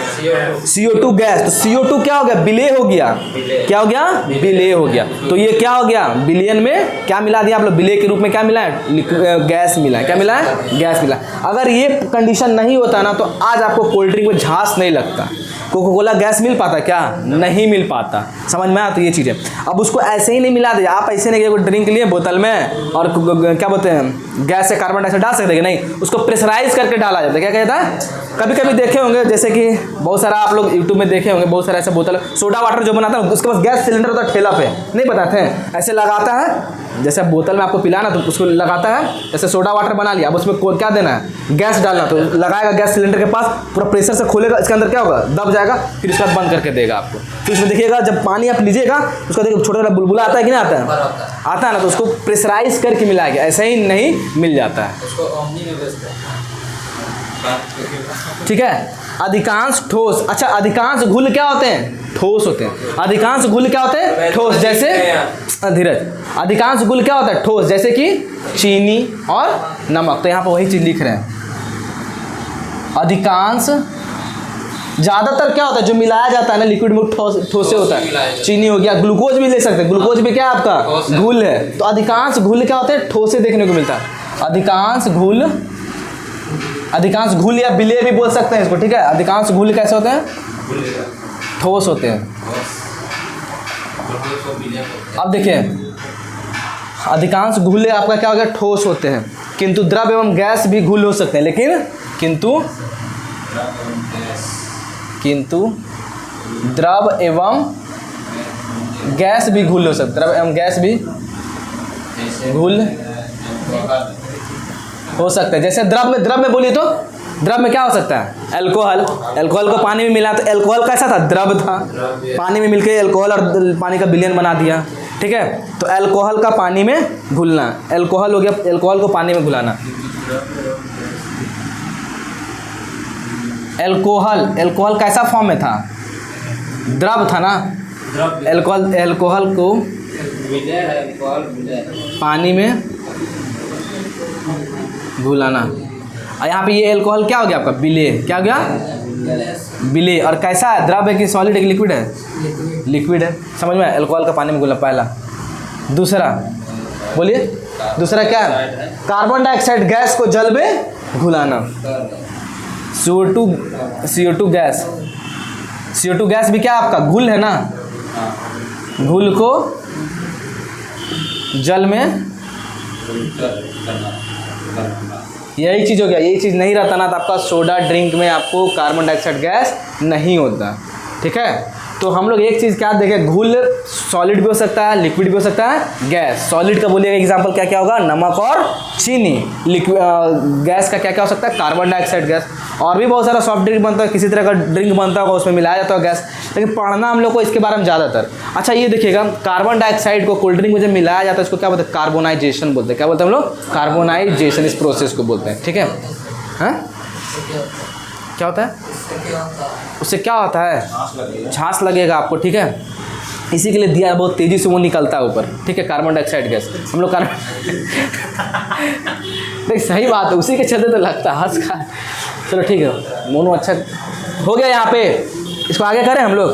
CO2 गैस, तो CO2 क्या हो गया? विलेय हो गया, क्या हो गया? विलेय हो गया। तो ये क्या हो गया? विलियन में क्या मिला दिया आप लोग? विलेय के रूप में क्या मिला है? गैस मिला है, क्या मिला है? गैस मिला। अगर ये कंडीशन नहीं होता ना तो आज आपको कोल्ड ड्रिंक में झांस नहीं लगता, कोको कोला गैस मिल पाता क्या? नहीं मिल पाता, समझ में आया? तो ये चीज़ है। अब उसको ऐसे ही नहीं मिला दे, आप ऐसे नहीं कि ड्रिंक लिए बोतल में और क्या बोलते हैं गैस से कार्बन डाइऑक्साइड डाल सकते हैं, नहीं, उसको प्रेशराइज करके डाला जाता है। क्या कहता है? कभी कभी देखे होंगे, जैसे कि बहुत सारा आप लोग यूट्यूब में देखे होंगे, बहुत सारा ऐसे बोतल सोडा वाटर जो बनाता है उसके पास गैस सिलेंडर होता है ठेला पे, नहीं बताते हैं, ऐसे लगाता है, जैसे बोतल में आपको पिलाना तो उसको लगाता है, जैसे सोडा वाटर बना लिया, अब उसमें क्या देना है? गैस डालना, तो लगाएगा गैस सिलेंडर के पास, पूरा प्रेशर से खोलेगा, इसके अंदर क्या होगा? दब जाएगा, फिर उसके बाद बंद करके देगा आपको। फिर उसमें देखिएगा जब पानी आप लीजिएगा उसका देखिए छोटा छोटा बुलबुला आता है कि नहीं आता है? आता है ना, तो उसको प्रेशराइज करके मिलाएगा, ऐसे ही नहीं मिल जाता है, उसको ओमनी में बेचते हैं। ठीक है। अधिकांश ठोस, अच्छा अधिकांश घुल क्या होते हैं? ठोस होते हैं। अधिकांश घुल क्या होते हैं? ठोस। जैसे धीरज, अधिकांश घुल क्या होता है? ठोस, जैसे कि चीनी और नमक। तो यहाँ पर वही चीज़ लिख रहे हैं, अधिकांश। ज़्यादातर क्या होता है जो मिलाया जाता है ना लिक्विड में ठोस से होता है। चीनी हो गया, ग्लूकोज भी ले सकते हैं, ग्लूकोज भी क्या है आपका? घुल है। तो अधिकांश घुल क्या होते हैं? ठोस से देखने को मिलता है। अधिकांश घुल या विलेय भी बोल सकते हैं इसको, ठीक है। अधिकांश घुल कैसे होते हैं? ठोस होते हैं। अब देखिए, अधिकांश घुल आपका क्या हो गया? ठोस होते हैं। किंतु द्रव एवं गैस भी घुल हो सकते हैं, लेकिन किंतु द्रव एवं गैस भी घुल हो सकते हैं। द्रव एवं गैस भी घुल हो सकते हैं। जैसे द्रव में बोलिए तो द्रव में क्या हो सकता है? अल्कोहल। अल्कोहल को पानी में मिला तो अल्कोहल कैसा था? द्रव था। पानी में मिलकर अल्कोहल और पानी का विलयन बना दिया, ठीक है। तो अल्कोहल का पानी में घुलना, अल्कोहल हो गया, अल्कोहल को पानी में घुलाना। अल्कोहल कैसा फॉर्म में था? द्रव था ना। अल्कोहल को पानी में घुलाना। और यहाँ पे ये अल्कोहल क्या हो गया आपका? विलेय। क्या हो गया? विलेय। और कैसा है? द्रव है कि सॉलिड है कि लिक्विड है? लिक्विड है। समझ में? अल्कोहल का पानी में घुलना, पहला। दूसरा बोलिए, दूसरा क्या है? कार्बन डाइऑक्साइड गैस को जल में घुलाना। CO2 gas. CO2 गैस भी क्या आपका? घुल है ना। घुल को जल में, यही चीज़ हो गया। यही चीज़ नहीं रहता ना तो आपका सोडा ड्रिंक में आपको कार्बन डाइऑक्साइड गैस नहीं होता, ठीक है। तो हम लोग एक चीज़ क्या देखें, घुल सॉलिड भी हो सकता है, लिक्विड भी हो सकता है, गैस। सॉलिड का बोलिएगा एग्जांपल क्या क्या होगा? नमक और चीनी। गैस का क्या क्या हो सकता है? Carbon dioxide gas. और भी बहुत सारा सॉफ्ट ड्रिंक बनता है, किसी तरह का ड्रिंक बनता होगा, उसमें मिलाया जाता है गैस। लेकिन पढ़ना हम लोग को इसके बारे में ज़्यादातर। अच्छा ये देखिएगा, कार्बन डाइऑक्साइड को कोल्ड ड्रिंक में जब मिलाया जाता है इसको क्या बोलते हैं? कार्बोनाइजेशन बोलते हैं। क्या बोलते हैं हम लोग? कार्बोनाइजेशन, इस प्रोसेस को बोलते हैं, ठीक है। हाँ, क्या होता है? उससे क्या होता है? झांस लगेगा आपको, ठीक है। इसी के लिए दिया बहुत तेज़ी से वो निकलता है ऊपर, ठीक है, कार्बन डाइऑक्साइड गैस। हम लोग नहीं, सही बात है, उसी के चलते तो लगता है हंस का। चलो ठीक है, मोनू अच्छा हो गया। यहाँ पे इसको आगे करें हम लोग।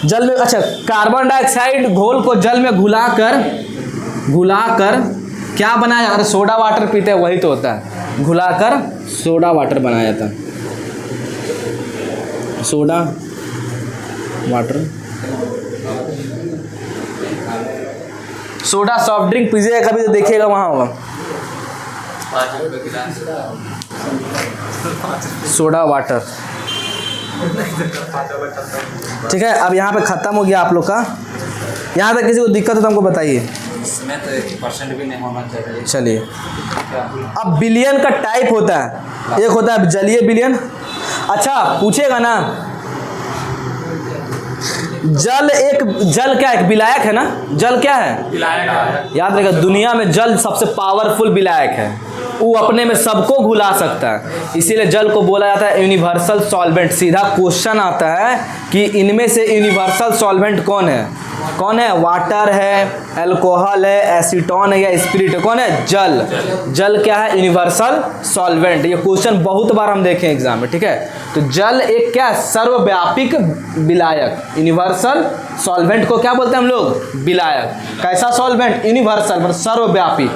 जल में, अच्छा, कार्बन डाइऑक्साइड घोल को जल में घुलाकर क्या बनाया जाता है? सोडा वाटर पीते हैं, वही तो होता है। घुलाकर सोडा वाटर बनाया जाता है। Soda water, soda soft drink पीजिएगा कभी तो देखिएगा वहाँ होगा सोडा वाटर, ठीक है। अब यहाँ पे ख़त्म हो गया आप लोग का। यहाँ तक किसी को दिक्कत हो तो हमको बताइए। इसमें तो 1% भी नहीं होना चाहिए। चलिए, अब बिलियन का टाइप होता है। एक होता है जलीय बिलियन। अच्छा पूछेगा ना, जल क्या है? विलायक है ना। जल क्या है? विलायक है। याद रखिएगा, दुनिया में जल सबसे पावरफुल विलायक है। वो अपने में सबको घुला सकता है, इसीलिए जल को बोला जाता है यूनिवर्सल सॉल्वेंट। सीधा क्वेश्चन आता है कि इनमें से यूनिवर्सल सॉल्वेंट कौन है? कौन है? वाटर है, अल्कोहल है, एसीटोन है या स्पिरिट है? कौन है? जल। जल क्या है? Universal solvent. ये क्वेश्चन बहुत बार हम देखें एग्जाम में, ठीक है। तो जल एक क्या? सर्वव्यापी विलायक। यूनिवर्सल सॉल्वेंट को क्या बोलते हैं हम लोग? विलायक। कैसा सॉल्वेंट? यूनिवर्सल, मतलब सर्वव्यापी।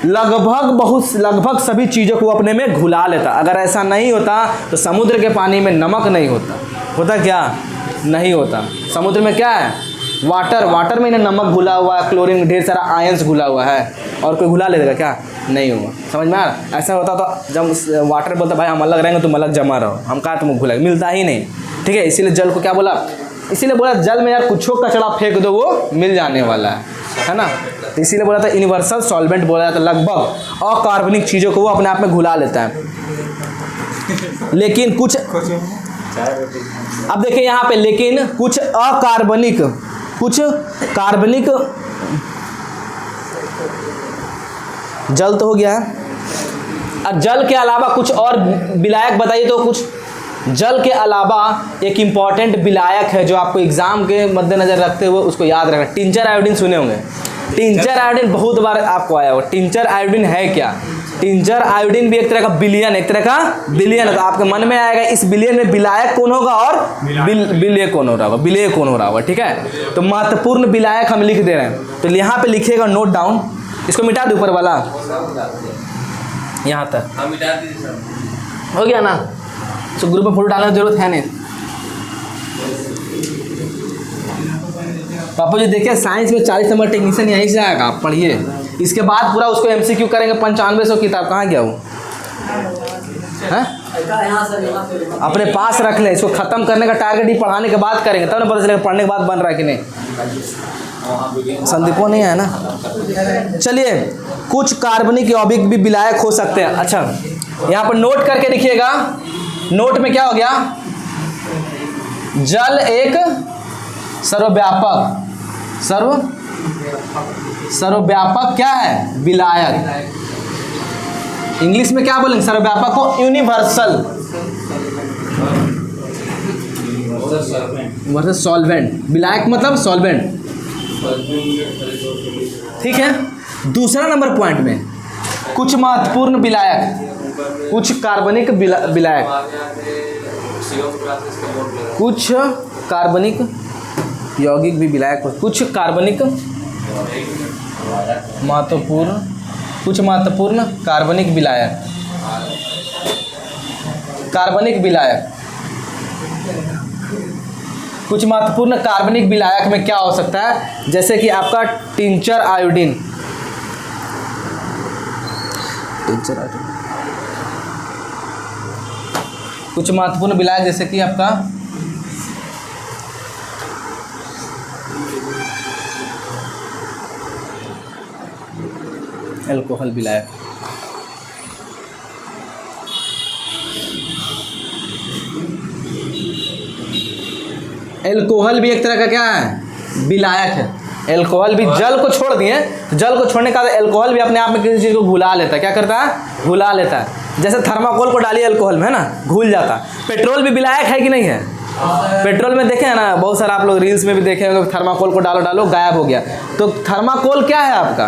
लगभग सभी चीज़ों को अपने में घुला लेता। अगर ऐसा नहीं होता तो समुद्र के पानी में नमक नहीं होता। होता क्या? नहीं होता। समुद्र में क्या है? वाटर में नमक घुला हुआ है, क्लोरीन, ढेर सारा आयंस घुला हुआ है, और कोई घुला लेगा क्या? नहीं होगा। समझ में आ रहा? ऐसा होता तो जब वाटर बोलता भाई हम अलग रहेंगे, तुम अलग जमा रहो, हम कहा तुम घुला, मिलता ही नहीं, ठीक है। इसीलिए जल को क्या बोला? इसीलिए बोला जल में यार कुछ कचरा फेंक दो वो मिल जाने वाला है ना। तो इसीलिए बोला था यूनिवर्सल सॉल्वेंट बोला जाता है। लगभग अकार्बनिक चीज़ों को वो अपने आप में घुला लेता है। लेकिन कुछ, अब देखिए यहाँ पे, लेकिन कुछ कार्बनिक जल तो हो गया है। अब जल के अलावा कुछ और विलायक बताइए तो कुछ जल के अलावा एक इम्पॉर्टेंट विलायक है जो आपको एग्जाम के मद्देनजर रखते हुए उसको याद रखना। टिंचर आयोडीन सुने होंगे, टिंचर आयोडीन बहुत बार आपको आया होगा। टिंचर आयोडीन है क्या? टिंचर आयोडीन भी एक तरह का विलयन, एक तरह का विलयन। तो आपके मन में आएगा इस विलयन में विलायक कौन होगा और विलय कौन हो रहा होगा, विलय कौन हो रहा होगा, ठीक है। तो महत्वपूर्ण विलायक हम लिख दे रहे हैं, तो यहाँ पे लिखिएगा नोट डाउन। इसको मिटा दे ऊपर वाला, यहाँ तक हो गया ना। तो ग्रुप में फोटो डालने की जरूरत है नहीं। पापा जी देखिए साइंस में 40 नंबर टेक्नीशियन यहीं से आएगा, आप पढ़िए। इसके बाद पूरा उसको MCQ करेंगे। 9500 किताब कहाँ गया वो है? अपने पास रख ले। इसको खत्म करने का टारगेट ही पढ़ाने के बाद करेंगे, तब ना पता चलेगा पढ़ने के बाद बन रहा है कि नहीं। संदीपो नहीं है ना। चलिए, कुछ कार्बनिक यौगिक भी विलायक हो सकते हैं। अच्छा, यहाँ पर नोट करके लिखिएगा। नोट में क्या हो गया? जल एक सर्वव्यापक क्या है? विलायक। इंग्लिश में क्या बोलेंगे? सर्वव्यापक को यूनिवर्सल वर्सेस सॉल्वेंट। विलायक मतलब सॉल्वेंट, ठीक है। दूसरा नंबर पॉइंट में कुछ महत्वपूर्ण विलायक, कुछ कार्बनिक विलायक, कुछ कार्बनिक यौगिक भी विलायक, कुछ कार्बनिक महत्वपूर्ण, कुछ महत्वपूर्ण कार्बनिक विलायक, कार्बनिक विलायक। कुछ महत्वपूर्ण कार्बनिक विलायक में क्या हो सकता है? जैसे कि आपका टिंचर आयोडीन, कुछ महत्वपूर्ण विलायक जैसे कि आपका अल्कोहल विलायक, अल्कोहल भी एक तरह का क्या है? विलायक है। अल्कोहल भी जल को छोड़ दिए, तो जल को छोड़ने का अल्कोहल भी अपने आप में किसी चीज़ को घुला लेता है। क्या करता है? घुला लेता है। जैसे थर्माकोल को डालिए अल्कोहल में, है ना, घुल जाता है। पेट्रोल भी विलायक है कि नहीं है? पेट्रोल में देखे हैं ना, बहुत सारा आप लोग रील्स में भी देखे होंगे, थर्माकोल को डालो डालो गायब हो गया। तो थर्माकोल क्या है आपका?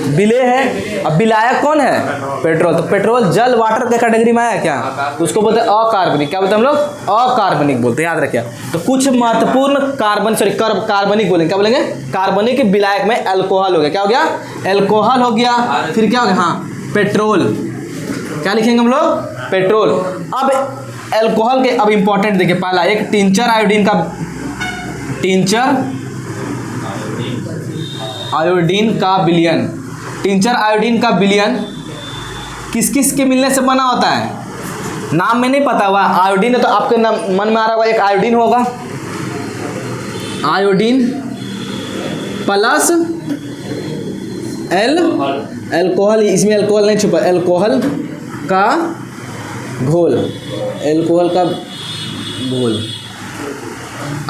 विलेय है। अब विलायक कौन है? पेट्रोल। तो पेट्रोल जल वाटर के कैटेगरी में आया क्या? उसको बोलते हैं अकार्बनिक। क्या बोलते हैं हम लोग? अकार्बनिक बोलते हैं, याद रखिए। तो कुछ महत्वपूर्ण कार्बनिक बोलेंगे, क्या बोलेंगे? कार्बनिक विलायक में अल्कोहल हो गया। क्या हो गया? अल्कोहल हो गया। फिर क्या हो गया? हाँ, पेट्रोल। क्या लिखेंगे हम लोग? पेट्रोल। अब अल्कोहल के अब इंपॉर्टेंट देखिए, पहला एक टिंचर आयोडीन का, टिंचर आयोडीन का विलयन। टिंचर आयोडीन का विलयन किस किस के मिलने से बना होता है? नाम में नहीं पता हुआ। आयोडीन है तो आपके मन में आ रहा होगा एक आयोडीन होगा, आयोडीन प्लस अल्कोहल। इसमें अल्कोहल नहीं छुपा, अल्कोहल का घोल, अल्कोहल का घोल।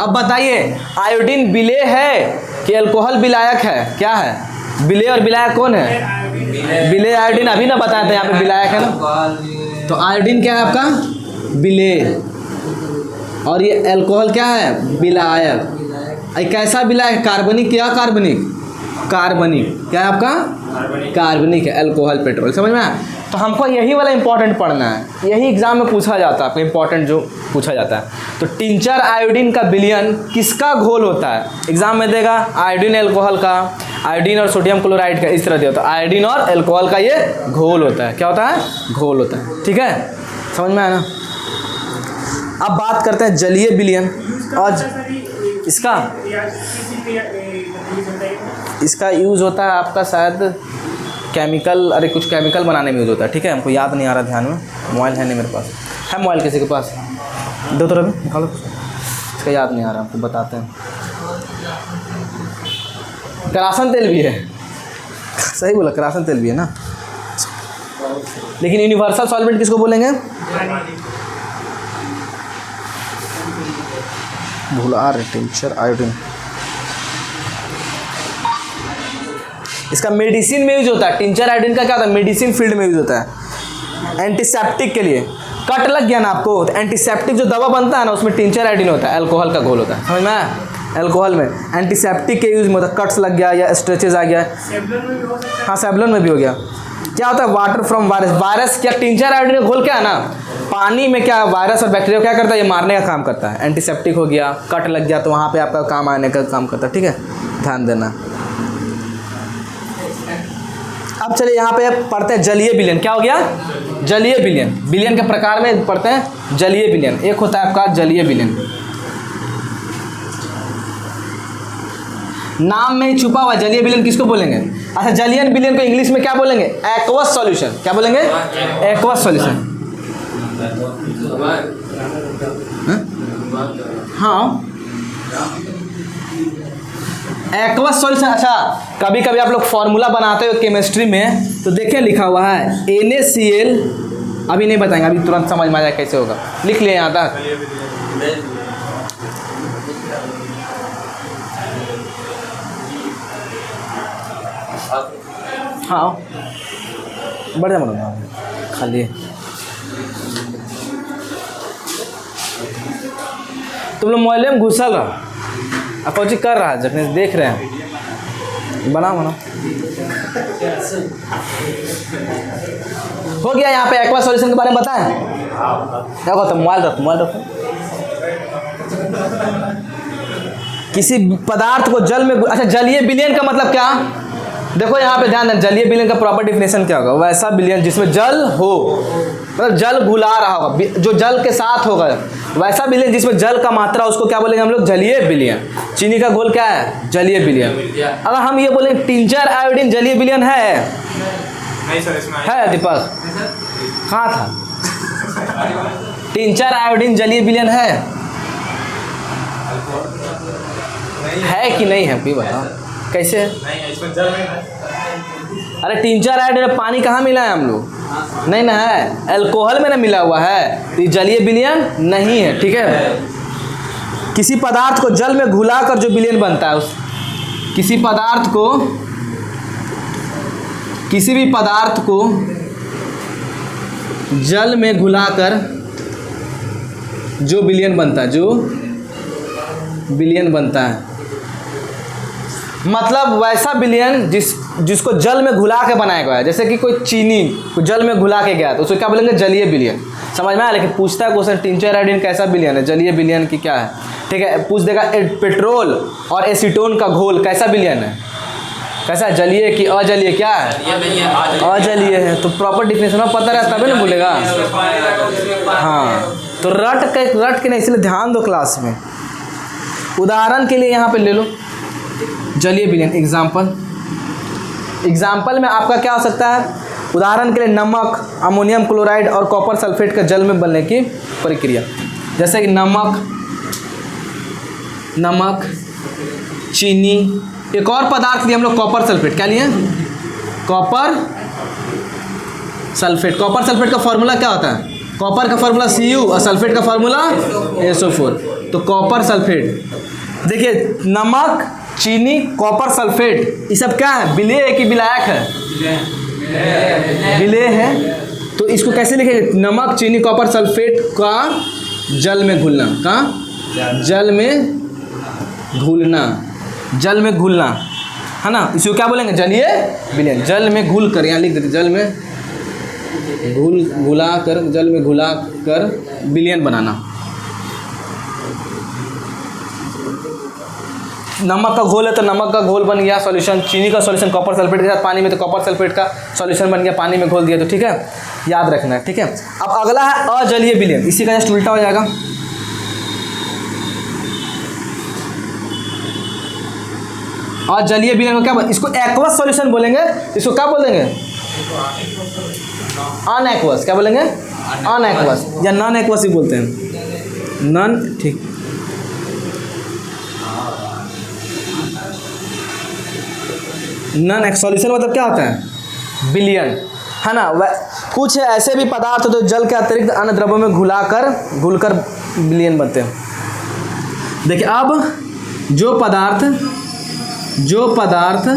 अब बताइए, आयोडीन विलेय है कि अल्कोहल विलायक है? क्या है? विलेय और विलायक कौन है? विलेय आयोडीन अभी ना बताए थे, यहाँ पे विलायक है ना। तो आयोडीन क्या है आपका? विलेय, और ये अल्कोहल क्या है? विलायक। कैसा विलायक? कार्बनिक या कार्बनिक? कार्बनिक। क्या है आपका? कार्बनिक है अल्कोहल पेट्रोल। समझ में आया? तो हमको यही वाला इंपॉर्टेंट पढ़ना है, यही एग्जाम में पूछा जाता है, आपको इंपॉर्टेंट जो पूछा जाता है। तो टिंचर आयोडीन का विलयन किसका घोल होता है? एग्जाम में देगा आयोडीन अल्कोहल का, आयोडीन और सोडियम क्लोराइड का, इस तरह दिया होता है। आयोडीन और अल्कोहल का ये घोल होता है। क्या होता है? घोल होता है। ठीक है, समझ में आया ना। अब बात करते हैं जलीय विलयन। और इसका यूज़ होता है आपका शायद केमिकल, अरे कुछ केमिकल बनाने में यूज़ होता है। ठीक है, हमको याद नहीं आ रहा ध्यान में, मोबाइल है नहीं मेरे पास। है मोबाइल किसी के पास? दो तो रवि निकालो, इसका याद नहीं आ रहा, आपको बताते हैं। करासन तेल भी है, सही बोला, करासन तेल भी है ना। लेकिन यूनिवर्सल सॉल्वेंट किसको बोलेंगे? भूला रहे, टिंचर आयोडीन। इसका मेडिसिन में यूज होता है। टिंचर आयोडीन का क्या होता है? मेडिसिन फील्ड में यूज होता है, एंटीसेप्टिक के लिए। कट लग गया ना आपको, तो एंटीसेप्टिक जो दवा बनता है ना उसमें टिंचर आयोडीन होता है, अल्कोहल का घोल होता है, समझ में आया? अल्कोहल में एंटीसेप्टिक के यूज में होता है, कट्स लग गया या स्ट्रेचेज आ गया। हाँ सेवलोन में भी हो गया। क्या होता है वाटर फ्रॉम वायरस, वायरस क्या टिंचर आयोडीन का घोल क्या है ना, पानी में क्या वायरस और बैक्टीरिया क्या करता है, ये मारने का काम करता है। एंटीसेप्टिक हो गया, कट लग गया तो वहाँ पे आपका काम आने का काम करता है, ठीक है, ध्यान देना। अब चलिए यहाँ पे पढ़ते हैं जलीय विलयन। क्या हो गया? जलीय विलयन। विलयन के प्रकार में पढ़ते हैं जलीय विलयन। एक होता है आपका जलीय विलयन, नाम में ही छुपा हुआ जलीय विलयन किसको बोलेंगे? अच्छा जलीय विलयन को इंग्लिश में क्या बोलेंगे? Aqueous solution. क्या बोलेंगे? Aqueous solution. हाँ एक्वस सॉल्यूशन। अच्छा कभी कभी आप लोग फॉर्मूला बनाते हो केमिस्ट्री में तो देखें लिखा हुआ है NaCl, अभी नहीं बताएंगे, अभी तुरंत समझ में आ जाए कैसे होगा, लिख लिए यहाँ तक। हाँ बढ़िया बना खाली। तुम लोग मोबाइल में घुसल रहो, अब कोई कर रहा है जखने देख रहे हैं, बनाओ बनाओ। हो गया यहाँ पे एक्वा सॉल्यूशन के बारे में बताएं। क्या कहते मोबाइल रखो। किसी पदार्थ को जल में, अच्छा जलीय विलयन का मतलब क्या? देखो यहाँ पे ध्यान दें, जलीय विलयन का प्रॉपर डिफिनेशन क्या होगा? वैसा विलयन जिसमें जल हो, मतलब जल घुला रहा होगा, जो जल के साथ होगा, वैसा विलयन जिसमें जल का मात्रा, उसको क्या बोलेंगे हम लोग? जलीय विलयन। चीनी का घोल क्या है? जलीय विलयन। अगर हम ये बोलेंगे टिंचर आयोडीन जलीय विलयन है? नहीं सर इसमें है दीपक कहाँ था? टिंचर आयोडीन जलीय विलयन है कि नहीं है? भी बताओ कैसे है? नहीं है, इसमें जल नहीं है। अरे टिंचर आयोडीन पानी कहाँ मिला है हम लोग? नहीं ना है, अल्कोहल में ना मिला हुआ है, तो ये जलीय विलयन नहीं है, ठीक है। किसी पदार्थ को जल में घुलाकर जो विलयन बनता है, किसी भी पदार्थ को जल में घुलाकर जो विलयन बनता है, मतलब वैसा विलयन जिसको जल में घुला के बनाया गया है। जैसे कि कोई चीनी को जल में घुला के गया तो उसको क्या बोलेंगे? जलीय विलयन। समझ में आया? लेकिन पूछता है क्वेश्चन टिंचर आयोडीन कैसा विलयन है, जलीय विलयन की क्या है, ठीक है। पूछ देगा पेट्रोल और एसीटोन का घोल कैसा विलयन है, कैसा है, जलीय कि अजलीय? क्या है? अजलीय है। तो प्रॉपर डिफिनेशन पता रहता तभी ना बोलेगा। हाँ तो रट के नहीं, इसलिए ध्यान दो क्लास में। उदाहरण के लिए यहाँ पे ले लो जलीय विलयन। एग्जाम्पल में आपका क्या हो सकता है? उदाहरण के लिए नमक, अमोनियम क्लोराइड और कॉपर सल्फेट का जल में बनने की प्रक्रिया। जैसे कि नमक, चीनी, एक और पदार्थ लिए हम लोग कॉपर सल्फेट। क्या लिए? Copper sulphate. कॉपर सल्फेट का फॉर्मूला क्या होता है? कॉपर का फॉर्मूला Cu और सल्फेट का फॉर्मूला SO4। तो कॉपर सल्फेट, देखिए नमक, चीनी, कॉपर सल्फेट, ये सब क्या है? विलेय है कि विलायक है? विलेय है। तो इसको कैसे लिखेंगे? नमक, चीनी, कॉपर सल्फेट का जल में घुलना। कहाँ? जल में घुलना है ना, इसको क्या बोलेंगे? जलीय विलयन। जल में घुल कर, यहाँ लिख देते, जल में घुला कर विलयन बनाना। नमक का घोल है तो नमक का घोल बन गया सॉल्यूशन। चीनी का सॉल्यूशन कॉपर सल्फेट के साथ पानी में, तो कॉपर सल्फेट का सॉल्यूशन बन गया, पानी में घोल दिया, तो ठीक है, याद रखना है, ठीक है। अब अगला है अजलीय विलयन। इसी का जस्ट उल्टा हो जाएगा। अजलीय विलयन को क्या बोलेंगे? इसको एक्वस सॉल्यूशन बोलेंगे। इसको क्या बोल देंगे? अनएक्वस। क्या बोलेंगे? अनएक्वस या नॉन एक्वस ही बोलते हैं, नॉन, ठीक। नॉन एक्वस सॉल्यूशन मतलब क्या होता है? विलयन, है ना। कुछ ऐसे भी पदार्थ तो जल के अतिरिक्त अन्य द्रव्यों में घुलकर विलयन बनते हैं। देखिए अब जो पदार्थ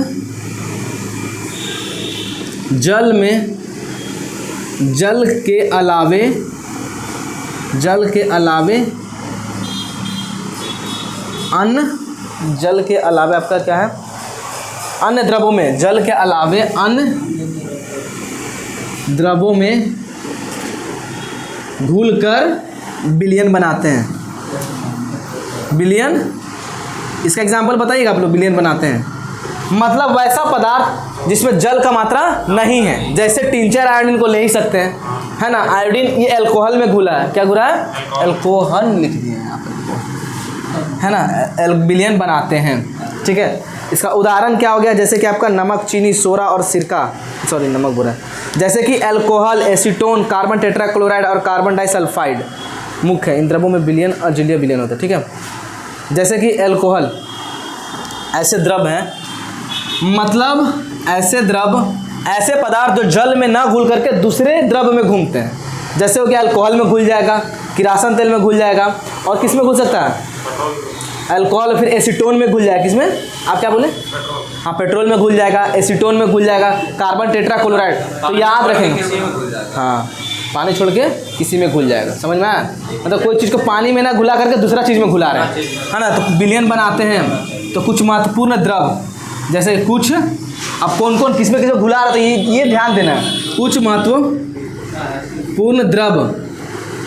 जल के अलावे जल के अलावे अन्य, जल के अलावे आपका क्या है, अन्य द्रवों में, जल के अलावे अन्य द्रवों में घुलकर विलयन बनाते हैं। विलयन, इसका एग्जांपल बताइएगा आप लोग। विलयन बनाते हैं मतलब वैसा पदार्थ जिसमें जल का मात्रा नहीं है, जैसे टिंचर आयोडीन को ले ही सकते हैं, है ना। आयोडीन ये अल्कोहल में घुला है, क्या घुला है, अल्कोहल लिख दिए हैं यहाँ पर, है ना। विलयन बनाते हैं, ठीक है। इसका उदाहरण क्या हो गया, जैसे कि आपका नमक, चीनी, सोडा और सिरका, सॉरी नमक बुरा है, जैसे कि अल्कोहल, एसीटोन, कार्बन टेट्राक्लोराइड और कार्बन डाइसल्फाइड मुख्य है। इन द्रव्यों में विलयन और जलीय विलयन होता है, ठीक है। जैसे कि अल्कोहल, ऐसे द्रव हैं, मतलब ऐसे द्रव, ऐसे पदार्थ जो जल में ना घुल करके दूसरे द्रव में घूमते हैं। जैसे हो गया अल्कोहल में घुल जाएगा, किरासन तेल में घुल जाएगा, और किस में घुल सकता है, अल्कोहल, फिर एसीटोन में घुल जाएगा। किसमें, आप क्या बोले, हाँ पेट्रोल में घुल जाएगा, एसीटोन में घुल जाएगा, कार्बन टेट्राक्लोराइड, तो याद रखेंगे, हाँ पानी छोड़ के किसी में घुल जाएगा, समझ में आया। मतलब कोई चीज़ को पानी में ना घुला करके दूसरा चीज़ में घुला रहे हैं, है ना। तो विलयन बनाते हैं। तो कुछ महत्वपूर्ण द्रव, जैसे कुछ, अब कौन कौन किस में किसी घुला रहा था, ये ध्यान देना है। कुछ महत्वपूर्ण द्रव,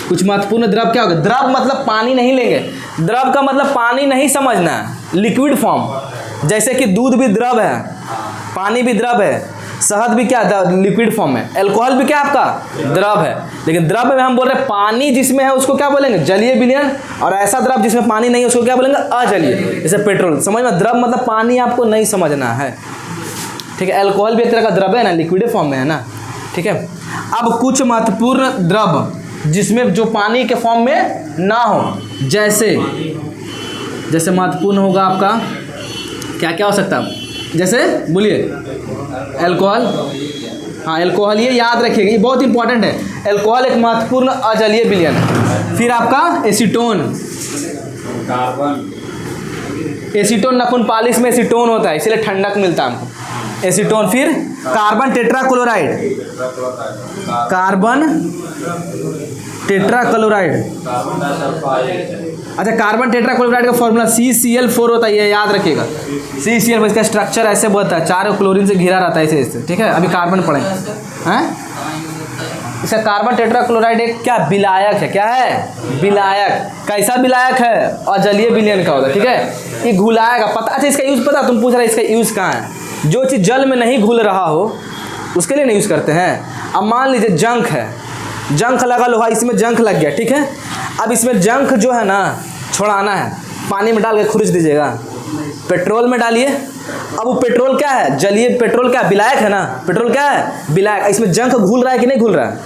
कुछ महत्वपूर्ण द्रव क्या होगा, द्रव मतलब पानी नहीं लेंगे, द्रव का मतलब पानी नहीं समझना है, लिक्विड फॉर्म। जैसे कि दूध भी द्रव है, पानी भी द्रव है, शहद भी क्या लिक्विड फॉर्म है, अल्कोहल भी क्या आपका द्रव है। लेकिन द्रव में हम बोल रहे हैं पानी जिसमें है उसको क्या बोलेंगे, जलीय विलयन, और ऐसा द्रव जिसमें पानी नहीं है उसको क्या बोलेंगे, अजलीय। जैसे पेट्रोल, समझ में, द्रव मतलब पानी आपको नहीं समझना है, ठीक है। अल्कोहल भी एक तरह का द्रव है ना, लिक्विड फॉर्म में है ना, ठीक है। अब कुछ महत्वपूर्ण द्रव जिसमें जो पानी के फॉर्म में ना हो, जैसे महत्वपूर्ण होगा आपका क्या क्या हो सकता है, जैसे बोलिए अल्कोहल, हाँ अल्कोहल, ये याद रखिएगा, ये बहुत इंपॉर्टेंट है। अल्कोहल एक महत्वपूर्ण अजलीय विलयन है। फिर आपका एसीटोन, एसीटोन नाखून पालिश में एसीटोन होता है, इसलिए ठंडक मिलता है हमको, एसीटोन। फिर कार्बन टेट्राक्लोराइड, कार्बन टेट्राक्लोराइड, अच्छा कार्बन टेट्राक्लोराइड का फॉर्मूला CCl4 होता है, ये याद रखिएगा। CCl, इसका स्ट्रक्चर ऐसे बनता है, 4 क्लोरीन से घिरा रहता है ऐसे, ठीक है। अभी कार्बन पढ़ेंगे, हैं। इसका कार्बन टेट्राक्लोराइड एक क्या विलायक है, क्या है, विलायक। कैसा विलायक है, अजलीय विलयन का होता है, ठीक है। ये घुलाएगा, पता, अच्छा इसका यूज़ पता, तुम पूछ रहे इसका यूज़ कहाँ है। जो चीज़ जल में नहीं घुल रहा हो उसके लिए नहीं यूज़ करते हैं। अब मान लीजिए जंक है, जंक लगा लोहा, इसमें जंक लग गया, ठीक है। अब इसमें जंक जो है ना छोड़ाना है, पानी में डाल के खुरिच दीजिएगा, पेट्रोल में डालिए। अब वो पेट्रोल क्या है, जलीय पेट्रोल, क्या विलायक है ना, पेट्रोल क्या है, विलायक। इसमें जंक घुल रहा है कि नहीं घुल रहा है,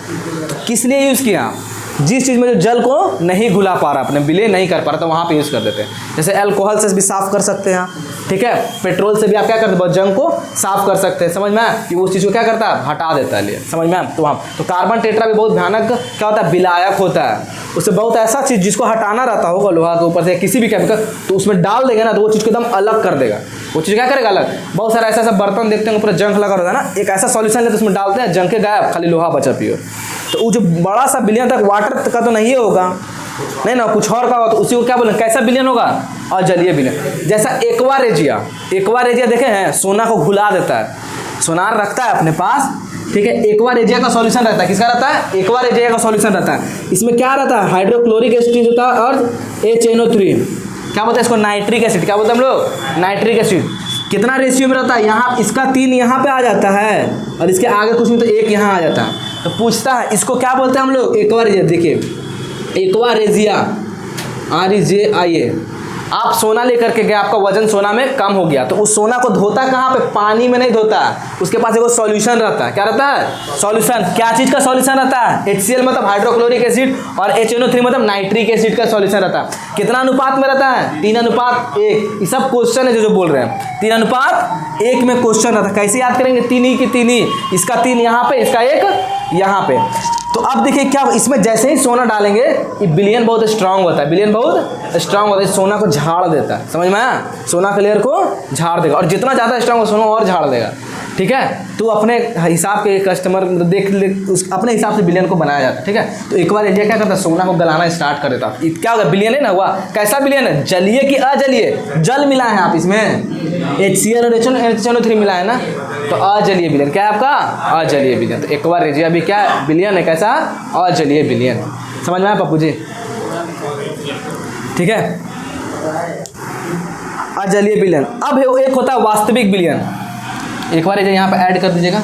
तो किस लिए यूज़ किया, जिस चीज़ में जो जल को नहीं घुला पा रहा, अपने विलय नहीं कर पा रहा, तो वहाँ पे यूज़ कर देते हैं। जैसे अल्कोहल से भी साफ़ कर सकते हैं, ठीक है। पेट्रोल से भी आप क्या करते हैं, जंग को साफ़ कर सकते हैं, समझ में आया, कि उस चीज़ को क्या करता है, हटा देता है, लिए समझ में आया। तो वहाँ तो कार्बन टेट्रा भी बहुत भयानक क्या होता है, विलायक होता है। उससे बहुत ऐसा चीज़ जिसको हटाना रहता होगा लोहा के ऊपर से किसी भी केमिकल, तो उसमें डाल देगा ना, तो वो चीज़ को एकदम अलग कर देगा। वो चीज़ क्या करेगा, अलग। बहुत सारा ऐसा बर्तन देखते हैं पूरा जंग लगा रहता है ना, एक ऐसा सॉल्यूशन लेते उसमें डालते हैं, जंग के गायब, खाली लोहा बचा पियो। तो वो जो बड़ा सा विलयन तक वाटर का तो नहीं होगा, नहीं ना, कुछ और का होगा, तो उसी को क्या बोलेंगे, कैसा विलयन होगा, अजलीय विलयन। जैसा एक्वा रेजिया, एक्वा रेजिया देखे हैं, सोना को घुला देता है, सोनार रखता है अपने पास, ठीक है। एक्वा रेजिया का सॉल्यूशन रहता है, किसका रहता है, एक्वा रेजिया का सॉल्यूशन रहता है। इसमें क्या रहता है, हाइड्रोक्लोरिक एसिड होता है और HNO3, क्या बोलते हैं इसको, नाइट्रिक एसिड, क्या बोलते हैं हम लोग, नाइट्रिक एसिड। कितना रेशियो में रहता है, यहाँ इसका 3 यहाँ पे आ जाता है, और इसके आगे कुछ नहीं तो 1 यहाँ आ जाता है। तो पूछता है इसको क्या बोलते हैं हम लोग, एक्वा रेजिया। देखिए एक्वा रेजिया, REJIA, आप सोना लेकर के गए, आपका वजन सोना में कम हो गया, तो उस सोना को धोता कहाँ पे, पानी में नहीं धोता, उसके पास एक सॉल्यूशन रहता है, क्या रहता है, सॉल्यूशन। क्या चीज़ का सॉल्यूशन रहता है, HCl मतलब हाइड्रोक्लोरिक एसिड, और HNO3 मतलब नाइट्रिक एसिड का सॉल्यूशन रहता है। कितना अनुपात में रहता है, 3:1। ये सब क्वेश्चन है जो बोल रहे हैं, 3:1 में क्वेश्चन रहता है। कैसे याद करेंगे, 3 ही की 3 ही, इसका 3 यहाँ पे, इसका 1 यहाँ पे। तो अब देखिए क्या, इसमें जैसे ही सोना डालेंगे, ये विलयन बहुत स्ट्रांग होता है, विलयन बहुत स्ट्रांग होता है, सोना को झाड़ देता है, समझ में आया, सोना के लेयर को झाड़ देगा, और जितना ज़्यादा स्ट्रांग हो सोना और झाड़ देगा। ठीक है। तो अपने हिसाब के कस्टमर देख ले, अपने हिसाब से बिलियन को बनाया जाता है, ठीक है। तो एक बार एशिया क्या करता है, सोना को गलाना स्टार्ट कर देता। क्या होगा, बिलियन है ना हुआ। कैसा बिलियन है, जलीय कि अजलीय, जल मिला है आप इसमें, HCl और HNO3 मिला है ना, तो अजलीय बिलियन। क्या है आपका, अजलीय बिलियन। तो एक बार एशिया भी क्या बिलियन है, कैसा, अजलीय बिलियन। समझ में आया पप्पू जी, ठीक है। अजलीय बिलियन। अब एक होता है वास्तविक बिलियन। एक बार एजिया यहाँ पे ऐड कर दीजिएगा,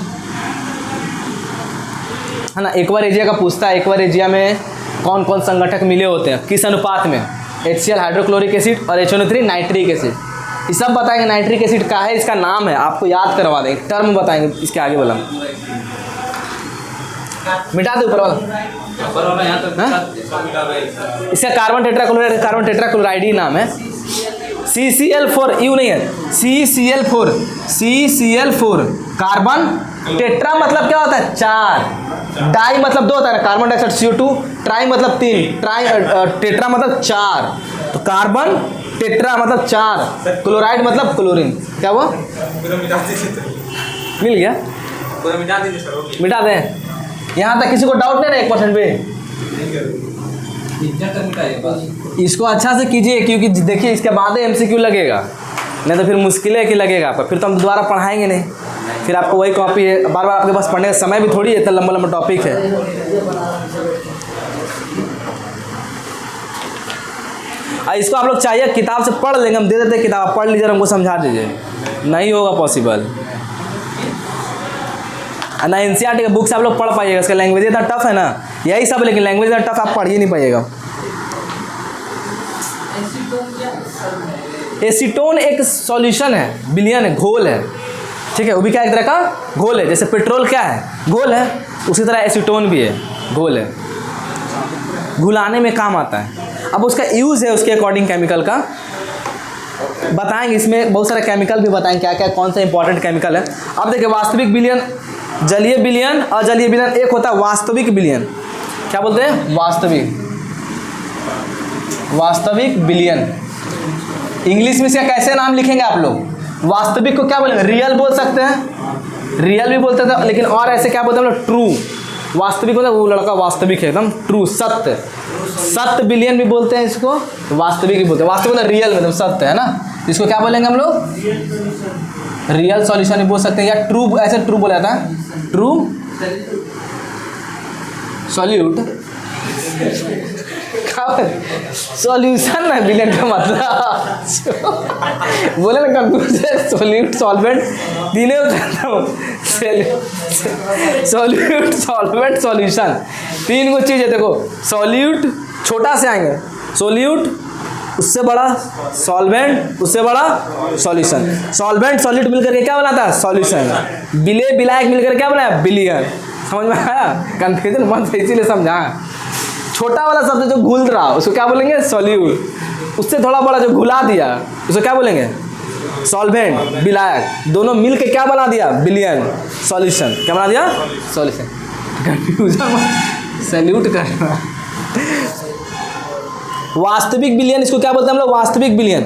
है ना। एक बार एजिया का पूछता है, एक बार एजिया में कौन कौन संगठक मिले होते हैं, किस अनुपात में, HCl हाइड्रोक्लोरिक एसिड और HNO3 नाइट्रिक एसिड। ये सब बताएंगे। नाइट्रिक एसिड का है, इसका नाम है, आपको याद करवा देंगे, टर्म बताएंगे इसके आगे वाला। मिटा दे ऊपर वाला, इसका कार्बन टेट्राक्लोराइड ही नाम है। CCl4 यू नहीं है, CCl4 कार्बन टेट्रा मतलब क्या होता है, 4, डाई मतलब 2 होता है ना, कार्बन डाइऑक्साइड CO2, ट्राई मतलब 3, टेट्रा मतलब 4, तो कार्बन टेट्रा मतलब 4, क्लोराइड मतलब क्लोरीन। क्या हुआ, मिल गया, मिटा दें। यहाँ तक किसी को डाउट नहीं ना 1% पे, इसको अच्छा से कीजिए, क्योंकि देखिए इसके बाद MCQ लगेगा, नहीं तो फिर मुश्किल है कि लगेगा आपका, फिर तो हम दोबारा पढ़ाएंगे नहीं, फिर आपको वही कॉपी है, बार बार आपके पास पढ़ने का समय भी थोड़ी है, इतना लंबा लंबा टॉपिक है। इसको आप लोग चाहिए किताब से पढ़ लेंगे, हम दे देते किताब, आप पढ़ लीजिए, हमको समझा दीजिए, नहीं होगा पॉसिबल ना। NCERT के बुक से आप लोग पढ़ पाइएगा, इसका लैंग्वेज इतना टफ है ना, यही सब, लेकिन लैंग्वेज इतना टफ आप पढ़ ही नहीं पाइएगा। एसीटोन एक सॉल्यूशन है, बिलियन है, घोल है, ठीक है। वो भी क्या एक तरह का घोल है, जैसे पेट्रोल क्या है, घोल है, उसी तरह एसीटोन भी है, घोल है, घुलाने में काम आता है। अब उसका यूज़ है उसके अकॉर्डिंग केमिकल का बताएंगे, इसमें बहुत सारे केमिकल भी बताएंगे, क्या क्या कौन सा इंपॉर्टेंट केमिकल है। अब देखिए वास्तविक बिलियन, जलीय बिलियन, अजलीय बिलियन। एक होता है वास्तविक बिलियन, क्या बोलते हैं, वास्तविक बिलियन। इंग्लिश में इसका कैसे नाम लिखेंगे आप लोग, वास्तविक को क्या बोलेंगे, रियल बोल सकते हैं, रियल भी बोलते थे, लेकिन और ऐसे क्या बोलते हैं हम लोग, ट्रू। वास्तविक होता है वो लड़का वास्तविक है, एकदम ट्रू, सत्य। सत्य बिलियन भी बोलते हैं इसको, वास्तविक भी बोलते हैं। वास्तविक मतलब रियल मतलब सत्य है ना, इसको क्या बोलेंगे हम लोग, रियल सॉल्यूशन भी बोल सकते हैं, या ट्रू, ऐसे ट्रू बोला जाता है, ट्रू सॉल्यूट, सॉल्यूशन है बिलियन का मतलब, बोले ना कंफ्यूजन, सॉल्यूट सॉल्वेंट तीनों होता हूँ, सॉल्यूट सॉल्वेंट सॉल्यूशन, 3 को चीज़ है। देखो सॉल्यूट छोटा से आएंगे, सॉल्यूट उससे बड़ा, सॉल्वेंट उससे बड़ा, सॉल्यूशन। सॉल्वेंट सॉल्यूट मिलकर के क्या बनाता है, सॉल्यूशन। बिले बिलायक मिलकर क्या बनाया, बिलियन। समझ में आया, कंफ्यूजन मत, इसीलिए समझा। छोटा वाला शब्द जो घुल रहा उसको क्या बोलेंगे, सॉल्यूट। उससे थोड़ा बड़ा जो घुला दिया उसको क्या बोलेंगे, सॉल्वेंट। बिलायक दोनों मिल के क्या बना दिया, बिलियन। सॉल्यूशन क्या बना दिया, सॉल्यूशन। कंफ्यूजन सैल्यूट करना। वास्तविक बिलियन, इसको क्या बोलते हैं हम लोग, वास्तविक बिलियन।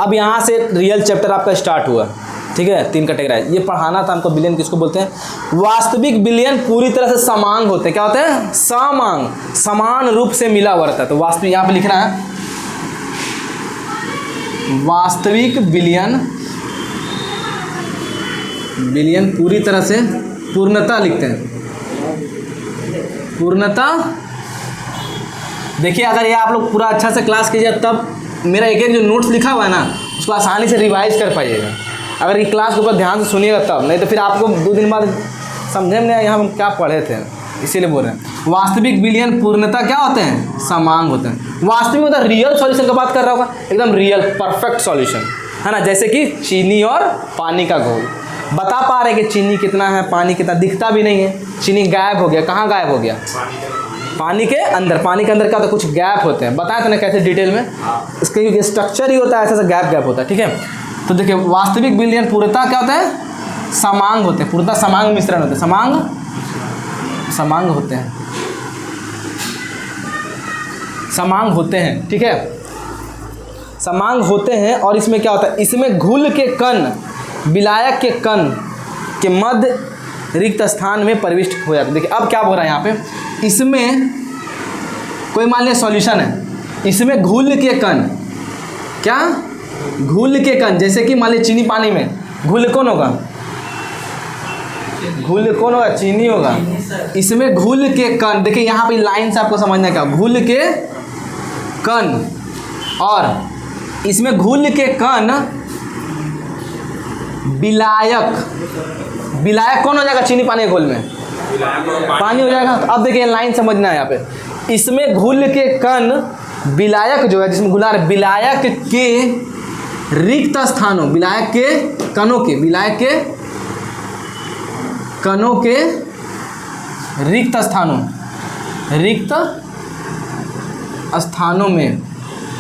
अब यहाँ से रियल चैप्टर आपका स्टार्ट हुआ, ठीक है। 3 कैटेगरी ये पढ़ाना था हमको। बिलियन किसको बोलते हैं, वास्तविक बिलियन पूरी तरह से समान होते हैं। क्या होते हैं, समान, समान रूप से मिला हुआ रहता है। तो वास्तविक यहाँ पे लिखना है, वास्तविक बिलियन, बिलियन पूरी तरह से, पूर्णता लिखते हैं, पूर्णता। देखिए अगर ये आप लोग पूरा अच्छा से क्लास कीजिए, तब मेरा एक जो नोट्स लिखा हुआ है ना, उसको आसानी से रिवाइज कर पाइएगा। अगर ये क्लास के ऊपर ध्यान से सुनिएगा तब, नहीं तो फिर आपको 2 दिन बाद समझे में नहीं यहाँ हम क्या पढ़े थे, इसीलिए बोल रहे हैं। वास्तविक बिलियन पूर्णता क्या होते हैं, समान होते हैं। वास्तविक मतलब रियल सॉल्यूशन का बात कर रहा होगा, एकदम रियल परफेक्ट सॉल्यूशन, है ना। जैसे कि चीनी और पानी का घोल, बता पा रहे हैं कि चीनी कितना है, पानी कितना, दिखता भी नहीं है। चीनी गायब हो गया, कहाँ गायब हो गया, पानी के अंदर। पानी के अंदर क्या होता है, कुछ गैप होते हैं, बताया था ना कैसे डिटेल में। इसके स्ट्रक्चर ही होता है ऐसा, गैप होता है, ठीक है। तो देखिए वास्तविक बिलियन पूर्णता क्या होता है, समांग होते हैं। पूर्णता समांग मिश्रण होते हैं, समांग होते हैं, समांग होते हैं, ठीक है। समांग होते हैं। और इसमें क्या होता है, इसमें घुल के कण विलायक के कण के मध्य रिक्त स्थान में प्रविष्ट हो जाता है। देखिए अब क्या बोल रहा है यहाँ पे, इसमें कोई मान लिया सॉल्यूशन है, इसमें घुल के कण, क्या घुल के कण, जैसे कि मान लिया चीनी पानी में, घुल कौन होगा, घुल कौन होगा, चीनी होगा। इसमें घुल के कण, देखिए यहाँ पे लाइन से आपको समझना क्या, घुल के कण, और इसमें घुल के कण विलायक, विलायक कौन हो जाएगा चीनी पानी के घोल में, पानी हो जाएगा। तो अब देखिए लाइन समझना है यहाँ पे, इसमें घुल के कण विलायक जो है, जिसमें घुला रहे, विलायक के रिक्त स्थानों, विलायक के कणों के, विलायक के कणों के रिक्त स्थानों, रिक्त स्थानों में,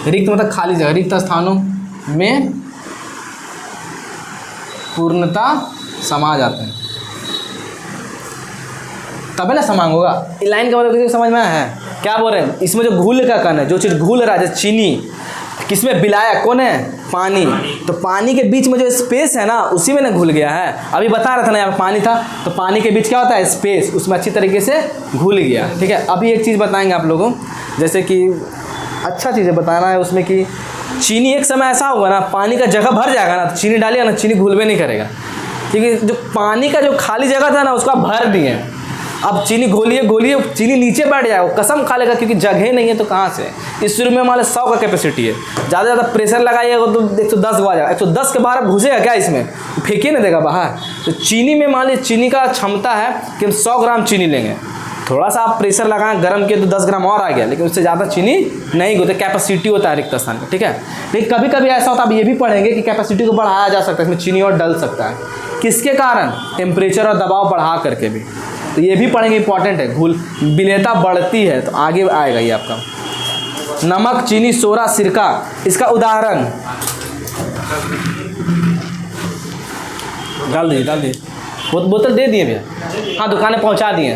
रिक्त मतलब खाली जगह, रिक्त स्थानों में पूर्णता समा जाते हैं, तब है ना समांग होगा। लाइन का मतलब किसी को समझ में आया है क्या बोल रहे हैं, इसमें जो घुल का कण है, जो चीज़ घुल रहा है, जैसे चीनी, किसमें विलायक कौन है, पानी, तो पानी के बीच में जो स्पेस है ना, उसी में ना घुल गया है। अभी बता रहा था ना यहाँ पे पानी था, तो पानी के बीच क्या होता है, स्पेस, उसमें अच्छी तरीके से घुल गया। ठीक है, अभी एक चीज़ बताएंगे आप लोगों को, जैसे कि अच्छा चीज़ें बताना है उसमें कि चीनी एक समय ऐसा होगा ना, पानी का जगह भर जाएगा ना, तो चीनी डालिएगा ना, चीनी घुलवे नहीं करेगा, क्योंकि जो पानी का जो खाली जगह था ना, उसको आप भर दिए। अब चीनी घोलिए घोलिए, चीनी नीचे बैठ जाएगा, कसम खा लेगा, क्योंकि जगह नहीं है तो कहाँ से। इस शुरू में हमारे 100 का कैपेसिटी है, ज़्यादा से ज़्यादा प्रेशर लगाइएगा तो 110 को आ जाएगा, 110 के बाहर घुसेगा क्या इसमें, फेंकिए नहीं देगा बाहर। तो चीनी में मान लीजिए चीनी का क्षमता है कि हम 100 ग्राम चीनी लेंगे, थोड़ा सा आप प्रेशर लगाएं गर्म किए तो 10 ग्राम और आ गया, लेकिन उससे ज़्यादा चीनी नहीं होती, कैपेसिटी होता है रिक्त स्थान का। ठीक है, लेकिन कभी कभी ऐसा होता है, आप ये भी पढ़ेंगे कि कैपेसिटी को बढ़ाया जा सकता है, इसमें चीनी और डल सकता है, किसके कारण, टेम्परेचर और दबाव बढ़ा करके भी, तो ये भी पढ़ेंगे, इंपॉर्टेंट है। घुल विलेयता बढ़ती है तो आगे आएगा ये आपका। नमक, चीनी, सोडा, सिरका, इसका उदाहरण डाल दीजिए, डाल दीजिए, बोतल दे दिए भैया, हाँ दुकानें पहुंचा दिए,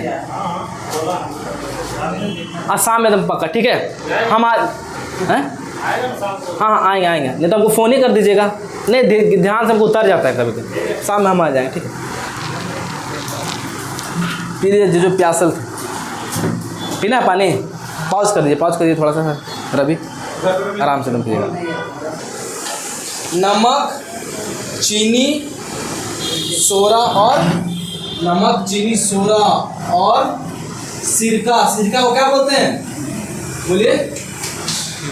आज शाम में एकदम पक्का। ठीक है, हम आज हैं, हाँ हाँ आएंगे आएंगे, नहीं तो हमको फ़ोन ही कर दीजिएगा, नहीं ध्यान से हमको उतर जाता है कभी कभी, शाम में हम आ जाएंगे। ठीक है, पी लीजिए जो प्यासल थे, पीना पानी, पॉज कर दीजिए थोड़ा सा रवि, आराम से दम पीजिएगा। नमक, चीनी, सोडा और नमक, चीनी, सोडा और सिरका, सिरका को क्या बोलते हैं, बोलिए,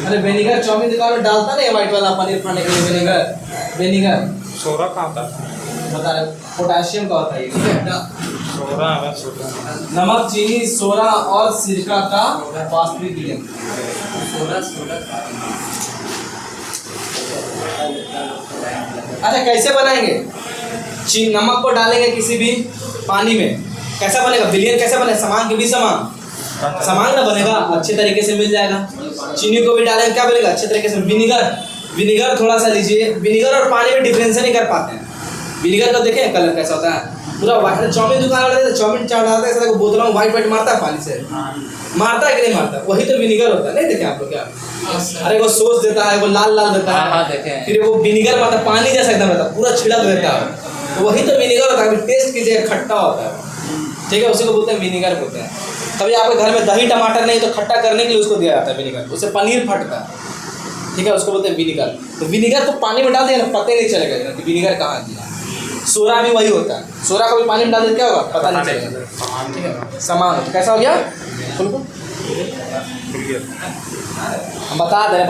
अरे विनेगर, चाउमीन दुकान में डालता नहीं वाइट वाला पनीर खाने के लिए, विनेगर, सोडा कहाँ था, बता रहे, पोटेशियम का होता है ये। ठीक है, सोडा, नमक, चीनी, सोडा और सिरका का वाष्पीकरण। अच्छा कैसे बनाएंगे, नमक को डालेंगे किसी भी पानी में, कैसा बनेगा, विलयन कैसे बनेगा, समान के भी समान ना बनेगा, अच्छे तरीके से मिल जाएगा। चीनी को भी डालेंगे, क्या बनेगा, अच्छे तरीके से। विनेगर थोड़ा सा लीजिए, विनेगर और पानी में डिफरेंस नहीं कर पाते हैं। विनेगर का देखें कलर कैसा होता है, पूरा वाइट। चाउमीन दुकान वाले चाउमीन चावल डालते हैं, ऐसा बोतलों में वाइट मारता है पानी से, मारता है कि नहीं मारता, वही तो विनेगर होता है। नहीं देखे आप लोग क्या, अरे वो सॉस देता है, वो लाल देता है, फिर वो विनेगर मारता है, पानी जैसा एकदम रहता है, पूरा छिड़क देता है, तो वही तो विनेगर होता है। टेस्ट कीजिए, खट्टा होता है। ठीक है, उसी को बोलते हैं विनेगर बोलते हैं। कभी आपके घर में दही टमाटर नहीं तो खट्टा करने के लिए उसको दिया जाता है विनेगर, उससे पनीर फटता है। ठीक है, उसको बोलते हैं विनेगर। तो विनेगर को पानी में डाल दिया ना, पता ही नहीं चलेगा कि विनेगर कहाँ दिया। सोडा भी वही होता है, सोडा को भी पानी में डाल देते क्या होगा, पता नहीं चलेगा। ठीक है, समान कैसा हो गया, बिल्कुल हम बता दे रहे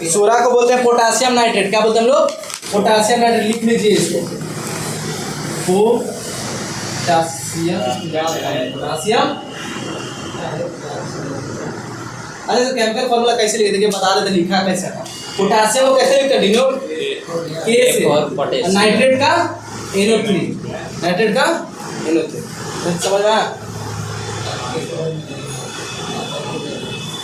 सोडा को बोलते हैं पोटेशियम नाइट्रेट। क्या बोलते हैं हम लोग, पोटेशियम नाइट्रेट। लिख लीजिए इसको, पोटेशियम। अरे तो केमिकल फॉर्मूला कैसे लिखे, देखिए बता देते, लिखा कैसे है। पोटेशियम को कैसे लिखते हैं, डिनोट के से, नाइट्रेट का NO3, नाइट्रेट का NO3। समझ में आया।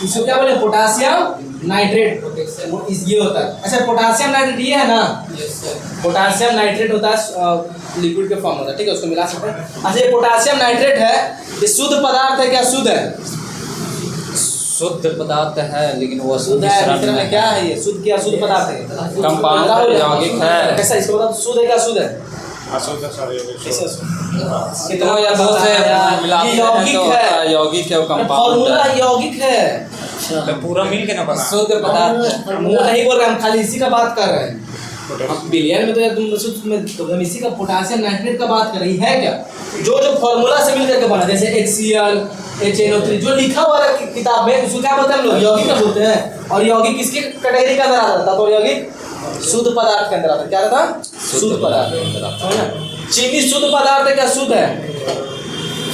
इसको क्या बोले, पोटासियम नाइट्रेट, वो ये होता है। अच्छा पोटासियम नाइट्रेट ये है ना, पोटासियम नाइट्रेट होता है लिक्विड के फॉर्म होता है, ठीक है, उसको मिला सकते हैं। अच्छा ये पोटासियम नाइट्रेट है, ये शुद्ध पदार्थ है क्या, शुद्ध है, शुद्ध पदार्थ है लेकिन वो शुद्ध है, मिश्रण में क्या है, ये शुद्ध क्या, शुद्ध पदार्थ है, कंपाउंड है, यौगिक है। कैसा, इसको बता, शुद्ध है क्या, शुद्ध है, अशुद्ध सॉरी कितना या दो से मिलाते ये हैं यौगिक तो है, यौगिक है, वो कंपाउंड फॉर्मूला है, यौगिक है, तो पूरा मिल के ना बना। शुद्ध पदार्थ है। मुंह नहीं बोल रहे हम, खाली इसी का बात कर रहे हैं। अब बिलियन में तो यार तुम शुद्ध में तो हम इसी का पोटासियम नाइट्रेट का बात कर रही है क्या, जो जो फॉर्मूला से मिल करके बना, जैसे HCl HNO3 जो लिखा हुआ है किताब में, उसको क्या बोलते हैं लोग, यौगिक का बोलते हैं। और यौगिक किसकी कैटेगरी के अंदर आता था, तो यौगिक शुद्ध पदार्थ के अंदर आता, क्या रहता, शुद्ध पदार्थ के अंदर आता है ना। चीनी शुद्ध पदार्थ है क्या, शुद्ध है,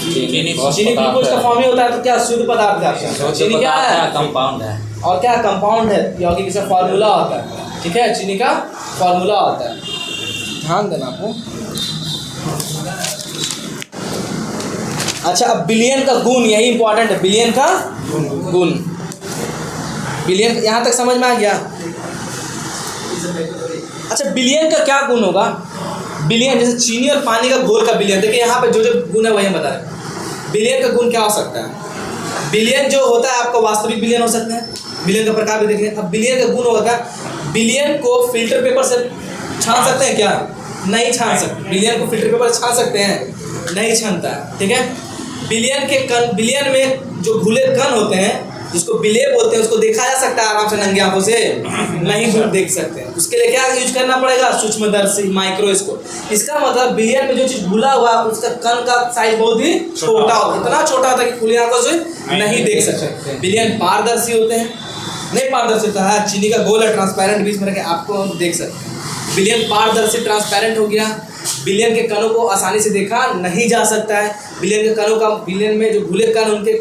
चीनी ग्लूकोज का फॉर्म ही होता है, तो क्या शुद्ध पदार्थ है, चीनी क्या है, कंपाउंड है, और क्या कंपाउंड है, यौगिक का फॉर्मूला होता है, ठीक है, चीनी का फॉर्मूला होता है, ध्यान देना आपको। अच्छा अब बिलियन का गुण, यही इंपॉर्टेंट है, बिलियन का गुण, बिलियन यहाँ तक समझ में आ गया। अच्छा बिलियन का क्या गुण होगा, बिलियन जैसे चीनी और पानी का घोल का बिलियन, देखिए यहाँ पे जो जो गुण है वही हम बता रहे हैं। बिलियन का गुण क्या हो सकता है, बिलियन जो होता है आपका वास्तविक बिलियन हो सकते हैं, बिलियन का प्रकार भी देख लें। अब बिलियन का गुण होगा क्या, बिलियन को फिल्टर पेपर से छान सकते हैं क्या, नहीं छान सकते, बिलियन को फिल्टर पेपर से छान सकते हैं, नहीं छानता है, ठीक है। बिलियन के कण, बिलियन में जो घुले कण होते हैं जिसको बिले बोलते हैं, उसको देखा जा सकता है आराम से नंगी आंखों से, नहीं देख सकते हैं, उसके लिए क्या यूज करना पड़ेगा, सूक्ष्मदर्शी माइक्रोस्कोप। इसका मतलब बिलियन में जो चीज घुला हुआ उसका कण का साइज बहुत ही छोटा होता है, इतना छोटा होता है कि खुली आंखों से नहीं देख सकते। बिलियन पारदर्शी होते हैं, नहीं पारदर्शी होता है, चीनी का गोल है ट्रांसपेरेंट, बीच में रखे आपको देख सकते हैं। बिलियन पारदर्शी ट्रांसपेरेंट हो गया। बिलियन के कणों को आसानी से देखा नहीं जा सकता है, बिलियन के कणों का, बिलियन में जो घुले कण उनके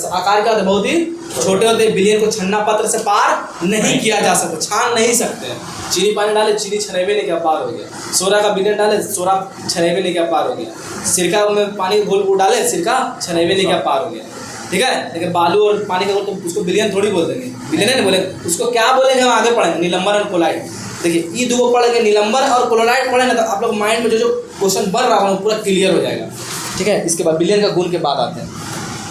आकार का बहुत ही छोटे होते हैं, बिलियन को छन्ना पत्र से पार नहीं किया जा सकता, छान नहीं सकते हैं। चीनी पानी डाले, चीनी छनेवे नहीं क्या पार हो गया, सोरा का बिलियन डाले, सोरा छनेवे नहीं क्या पार हो गया, सिरका में पानी घोल को डाले, सिरका छनेवे नहीं क्या पार हो गया, ठीक है। लेकिन बालू और पानी का तो उसको बिलियन थोड़ी बोल देंगे, बिलियन नहीं बोले, उसको क्या बोलेंगे हम आगे पढ़ेंगे, निलंबन और कोलाइड। देखिए ये दो पढ़ेंगे, निलंबन और क्लोराइड पढ़े ना, तो आप लोग माइंड में जो जो क्वेश्चन बन रहा है वो पूरा क्लियर हो जाएगा, ठीक है। इसके बाद बिलियन का गुण के बाद आते हैं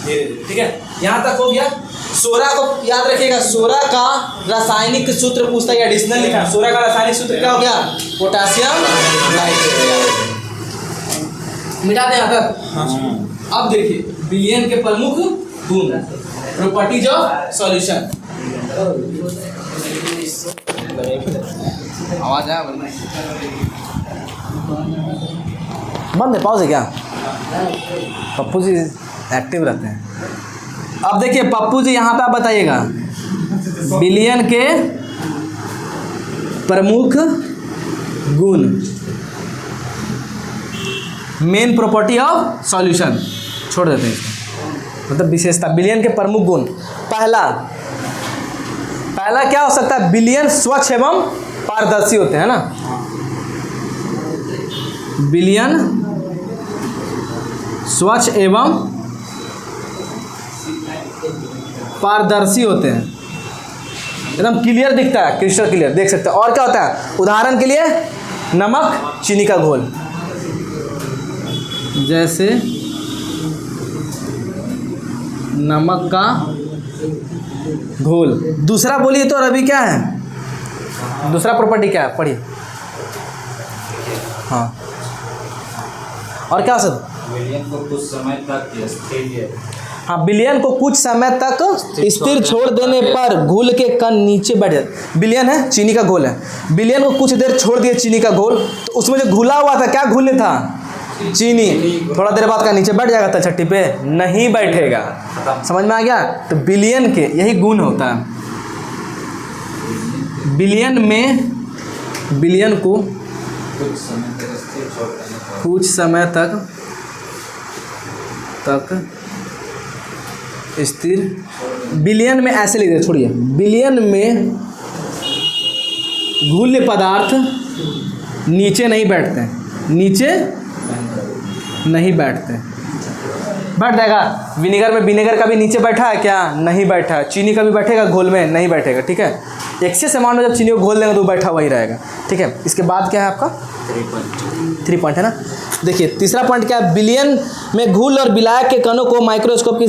धीरे धीरे, ठीक है। यहाँ तक हो गया। सोरा को याद रखिएगा, सोरा का रासायनिक सूत्र पूछता है, एडिशनल लिखा है, सोरा का रासायनिक सूत्र क्या हो गया, पोटासियम नाइट्रेट, मिटा दें यहाँ तक। अब देखिए बिलियन के प्रमुख गुण, प्रॉपर्टीज ऑफ सॉल्यूशन, आवाज आया बंद है, पॉज है क्या, पप्पू जी एक्टिव रहते हैं। अब देखिए पप्पू जी यहाँ पे आप बताइएगा बिलियन के प्रमुख गुण, मेन प्रॉपर्टी ऑफ सॉल्यूशन, छोड़ देते हैं इसको, मतलब विशेषता, बिलियन के प्रमुख गुण। पहला क्या हो सकता है, बिलियन स्वच्छ एवं पारदर्शी होते हैं ना, बिलियन स्वच्छ एवं पारदर्शी होते हैं, एकदम क्लियर दिखता है, क्रिस्टल क्लियर देख सकते हैं। और क्या होता है, उदाहरण के लिए नमक चीनी का घोल, जैसे नमक का घोल। दूसरा बोलिए तो अभी क्या है, दूसरा प्रॉपर्टी क्या है, पढ़िए। हाँ और क्या हो सकता, बिलियन को कुछ समय तक स्थिर, हाँ बिलियन को कुछ समय तक स्थिर छोड़ देने पर घुल के कण नीचे बैठ जाते। बिलियन है, चीनी का घोल है, बिलियन को कुछ देर छोड़ दिए चीनी का घोल, तो उसमें जो घुला हुआ था, क्या घुले था, चीनी, थोड़ा देर बाद का नीचे बैठ जाएगा, तलछट्टी पे नहीं बैठेगा। समझ में आ गया। तो बिलियन के यही गुण होता है, बिलियन में, बिलियन को कुछ समय तक स्थिर, बिलियन में ऐसे लिख दे, छोड़िए, बिलियन में घुल्य पदार्थ नीचे नहीं बैठते, नीचे नहीं बैठते, बैठ जाएगा। विनेगर का भी नीचे बैठा है क्या? नहीं बैठा है। चीनी का भी बैठेगा घोल में? नहीं बैठेगा। ठीक है, एक्सेस अमाउंट में जब चीनी को घोल देंगे तो बैठा वही रहेगा। ठीक है, इसके बाद क्या है आपका 3 पॉइंट है ना। देखिए तीसरा पॉइंट क्या है, बिलियन में घुल और विलायक के कणों को माइक्रोस्कोप की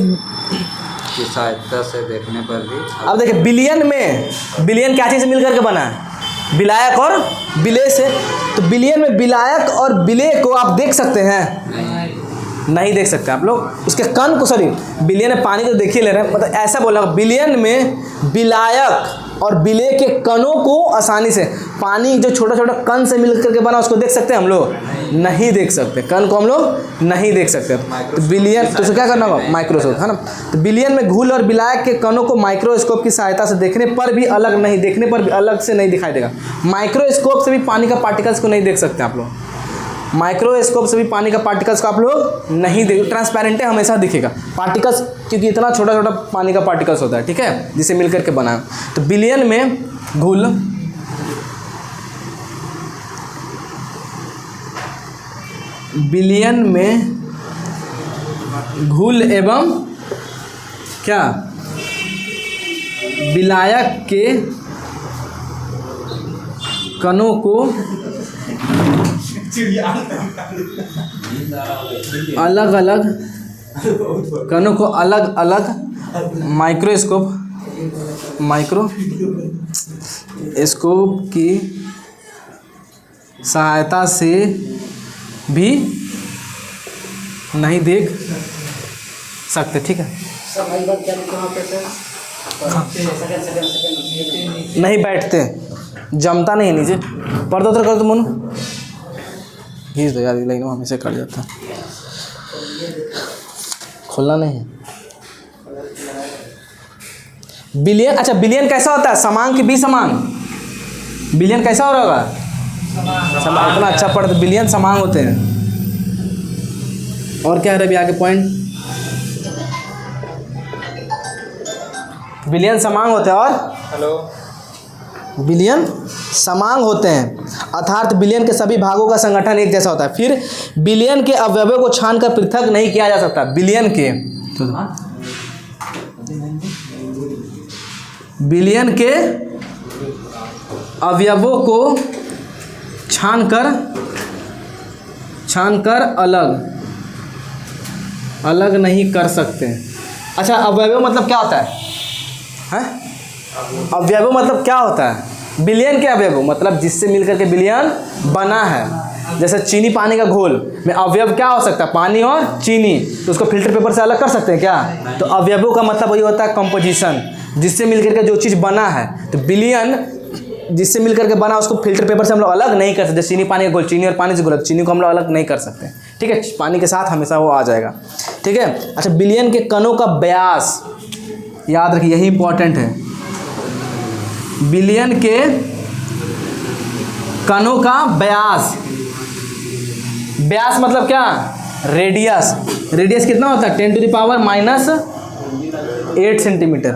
सहायता से देखने पर भी। अब देखिए बिलियन क्या चीज़ से मिल करके बना है? विलायक और विलेय से। तो बिलियन में विलायक और विलेय को आप देख सकते हैं? नहीं देख सकते आप लोग। उसके कण को, सॉरी बिलियन में पानी को देखिए ले रहे हैं, मतलब ऐसा बोला बिलियन में विलायक और विलेय के कणों को आसानी से, पानी जो छोटा छोटा कण से मिल करके बना उसको देख सकते हैं हम लोग? नहीं देख सकते। कण को हम लोग नहीं देख सकते। तो बिलियन, तो उसे क्या करना होगा? माइक्रोस्कोप, है ना। तो बिलियन में घुल और विलायक के कणों को माइक्रोस्कोप की सहायता से देखने पर भी अलग से नहीं दिखाई देगा। माइक्रोस्कोप से भी पानी का पार्टिकल्स को नहीं देख सकते आप लोग। माइक्रोस्कोप से भी पानी का पार्टिकल्स को आप लोग नहीं देख, ट्रांसपेरेंट हमेशा दिखेगा पार्टिकल्स, क्योंकि इतना छोटा छोटा पानी का पार्टिकल्स होता है। ठीक है, जिसे मिल करके बना है। तो बिलियन में घुल एवं क्या विलायक के कणों को अलग अलग माइक्रोस्कोप की सहायता से भी नहीं देख सकते। ठीक है, नहीं बैठते, जमता नहीं नीचे। पर्दा उधर कर दो मनु, खींच दो यार, लाइन हमेशा कट जाता है, खोलना नहीं है। बिलियन, अच्छा बिलियन कैसा होता है? समांग की विसमांग? बिलियन कैसा हो रहा होगा? समांग। इतना अच्छा पढ़ते, बिलियन समांग होते हैं। और क्या है रवि आगे पॉइंट? बिलियन समांग होते हैं और बिलियन समांग होते हैं, अर्थात बिलियन के सभी भागों का संगठन एक जैसा होता है। फिर बिलियन के अवयवों को छानकर पृथक नहीं किया जा सकता। बिलियन के अवयवों को छानकर अलग नहीं कर सकते। अच्छा, अवयव मतलब क्या होता है? अवयव मतलब क्या होता है? बिलियन के अवयव मतलब जिससे मिलकर के बिलियन बना है। जैसे चीनी पानी का घोल में अवयव क्या हो सकता है? पानी और चीनी। तो उसको फिल्टर पेपर से अलग कर सकते हैं क्या? तो अवयवों का मतलब वही होता है कंपोजिशन, जिससे मिलकर के जो चीज़ बना है। तो बिलियन जिससे मिलकर के बना, उसको फिल्टर पेपर से हम लोग अलग नहीं कर सकते। चीनी पानी का घोल, चीनी और पानी से घोल, चीनी को हम लोग अलग नहीं कर सकते। ठीक है, पानी के साथ हमेशा वो आ जाएगा। ठीक है, अच्छा बिलियन के कणों का व्यास याद रखिए, यही इंपॉर्टेंट है। बिलियन के कणों का व्यास, व्यास मतलब क्या? रेडियस। रेडियस कितना होता है? 10⁻⁻8 सेंटीमीटर।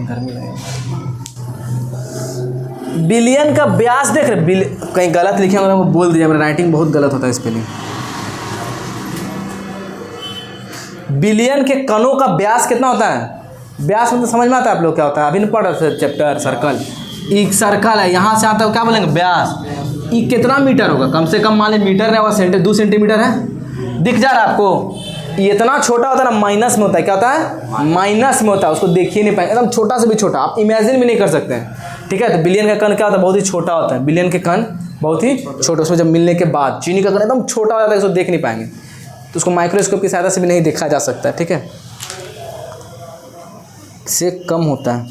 गर्मी लगेगी। बिलियन का व्यास देख रहे, कहीं गलत लिखे होंगे तो बोल दीजिए, मेरा राइटिंग बहुत गलत होता है स्पेलिंग। बिलियन के कणों का व्यास कितना होता है? व्यास मतलब समझ में आता है आप लोग क्या होता है? अभी नहीं पढ़ रहे चैप्टर सर्कल। एक सर्कल है, यहाँ से आता है क्या बोलेंगे? व्यास। ये कितना मीटर होगा? कम से कम मान लीजिए मीटर है, वह 2 सेंटीमीटर है। दिख जा रहा है आपको? ये इतना छोटा होता है ना, माइनस में होता है। क्या होता है? माइनस में होता है। उसको देखिए नहीं पाएंगे, एकदम छोटा से भी छोटा, आप इमेजिन भी नहीं कर सकते हैं। ठीक है, तो बिलियन का कण क्या होता है? बहुत ही छोटा होता है। बिलियन के कण बहुत ही छोटे, उसमें जब मिलने के बाद चीनी का कण एकदम छोटा हो जाता है, उसको देख नहीं पाएंगे। तो उसको माइक्रोस्कोप की सहायता से भी नहीं देखा जा सकता है। ठीक है, से कम होता है।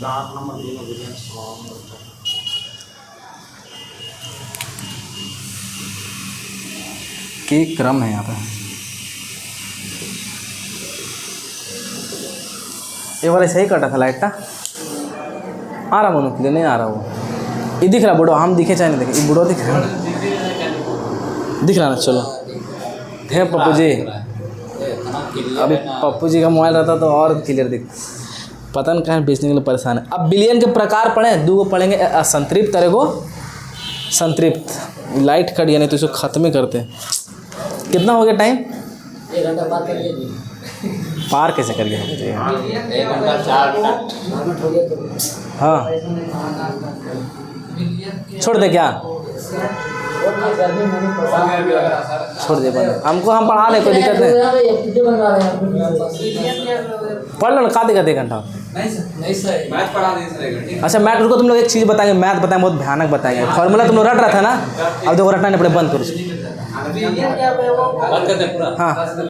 के क्रम है यहाँ पे। ये वाला सही कटा था लाइट का, आ रहा मनु के लिए नहीं आ रहा वो। ये दिख रहा बुढ़ो, हम दिखे चाहे नहीं दिखे, ये बुढ़ो दिख रहा ना। चलो थे पप्पू जी, अभी पप्पू जी का मोबाइल रहता तो और क्लियर दिख। पता नहीं कहाँ बेचने के लिए परेशान है। अब बिलियन के प्रकार पढ़े, 2 पढ़ेंगे, असंतृप्त, एगो संतृप्त लाइट कट गया, नहीं तो इसको ख़त्म ही करते। कितना हो गया टाइम? 1 घंटा पार कर लिया। पार कैसे कर गया? 1 घंटा 4 मिनट हो गया तो। हाँ छोड़ दे क्या? छोड़ दे बंद, हमको हम पढ़ा ले, कोई दिक्कत नहीं। पढ़ लो ना, का दिक्कत 1 घंटा। नहीं सर मैथ पढ़ा दें सर 1 घंटे। अच्छा मैथ, रुको तुम लोग एक चीज़ बताएंगे, मैथ बताएंगे, बहुत भयानक बताएंगे। फॉर्मूला तुम लोग रट रहा था ना, अब देखो रटना नहीं पड़े, बंद करो। बंद कर दे पूरा। हाँ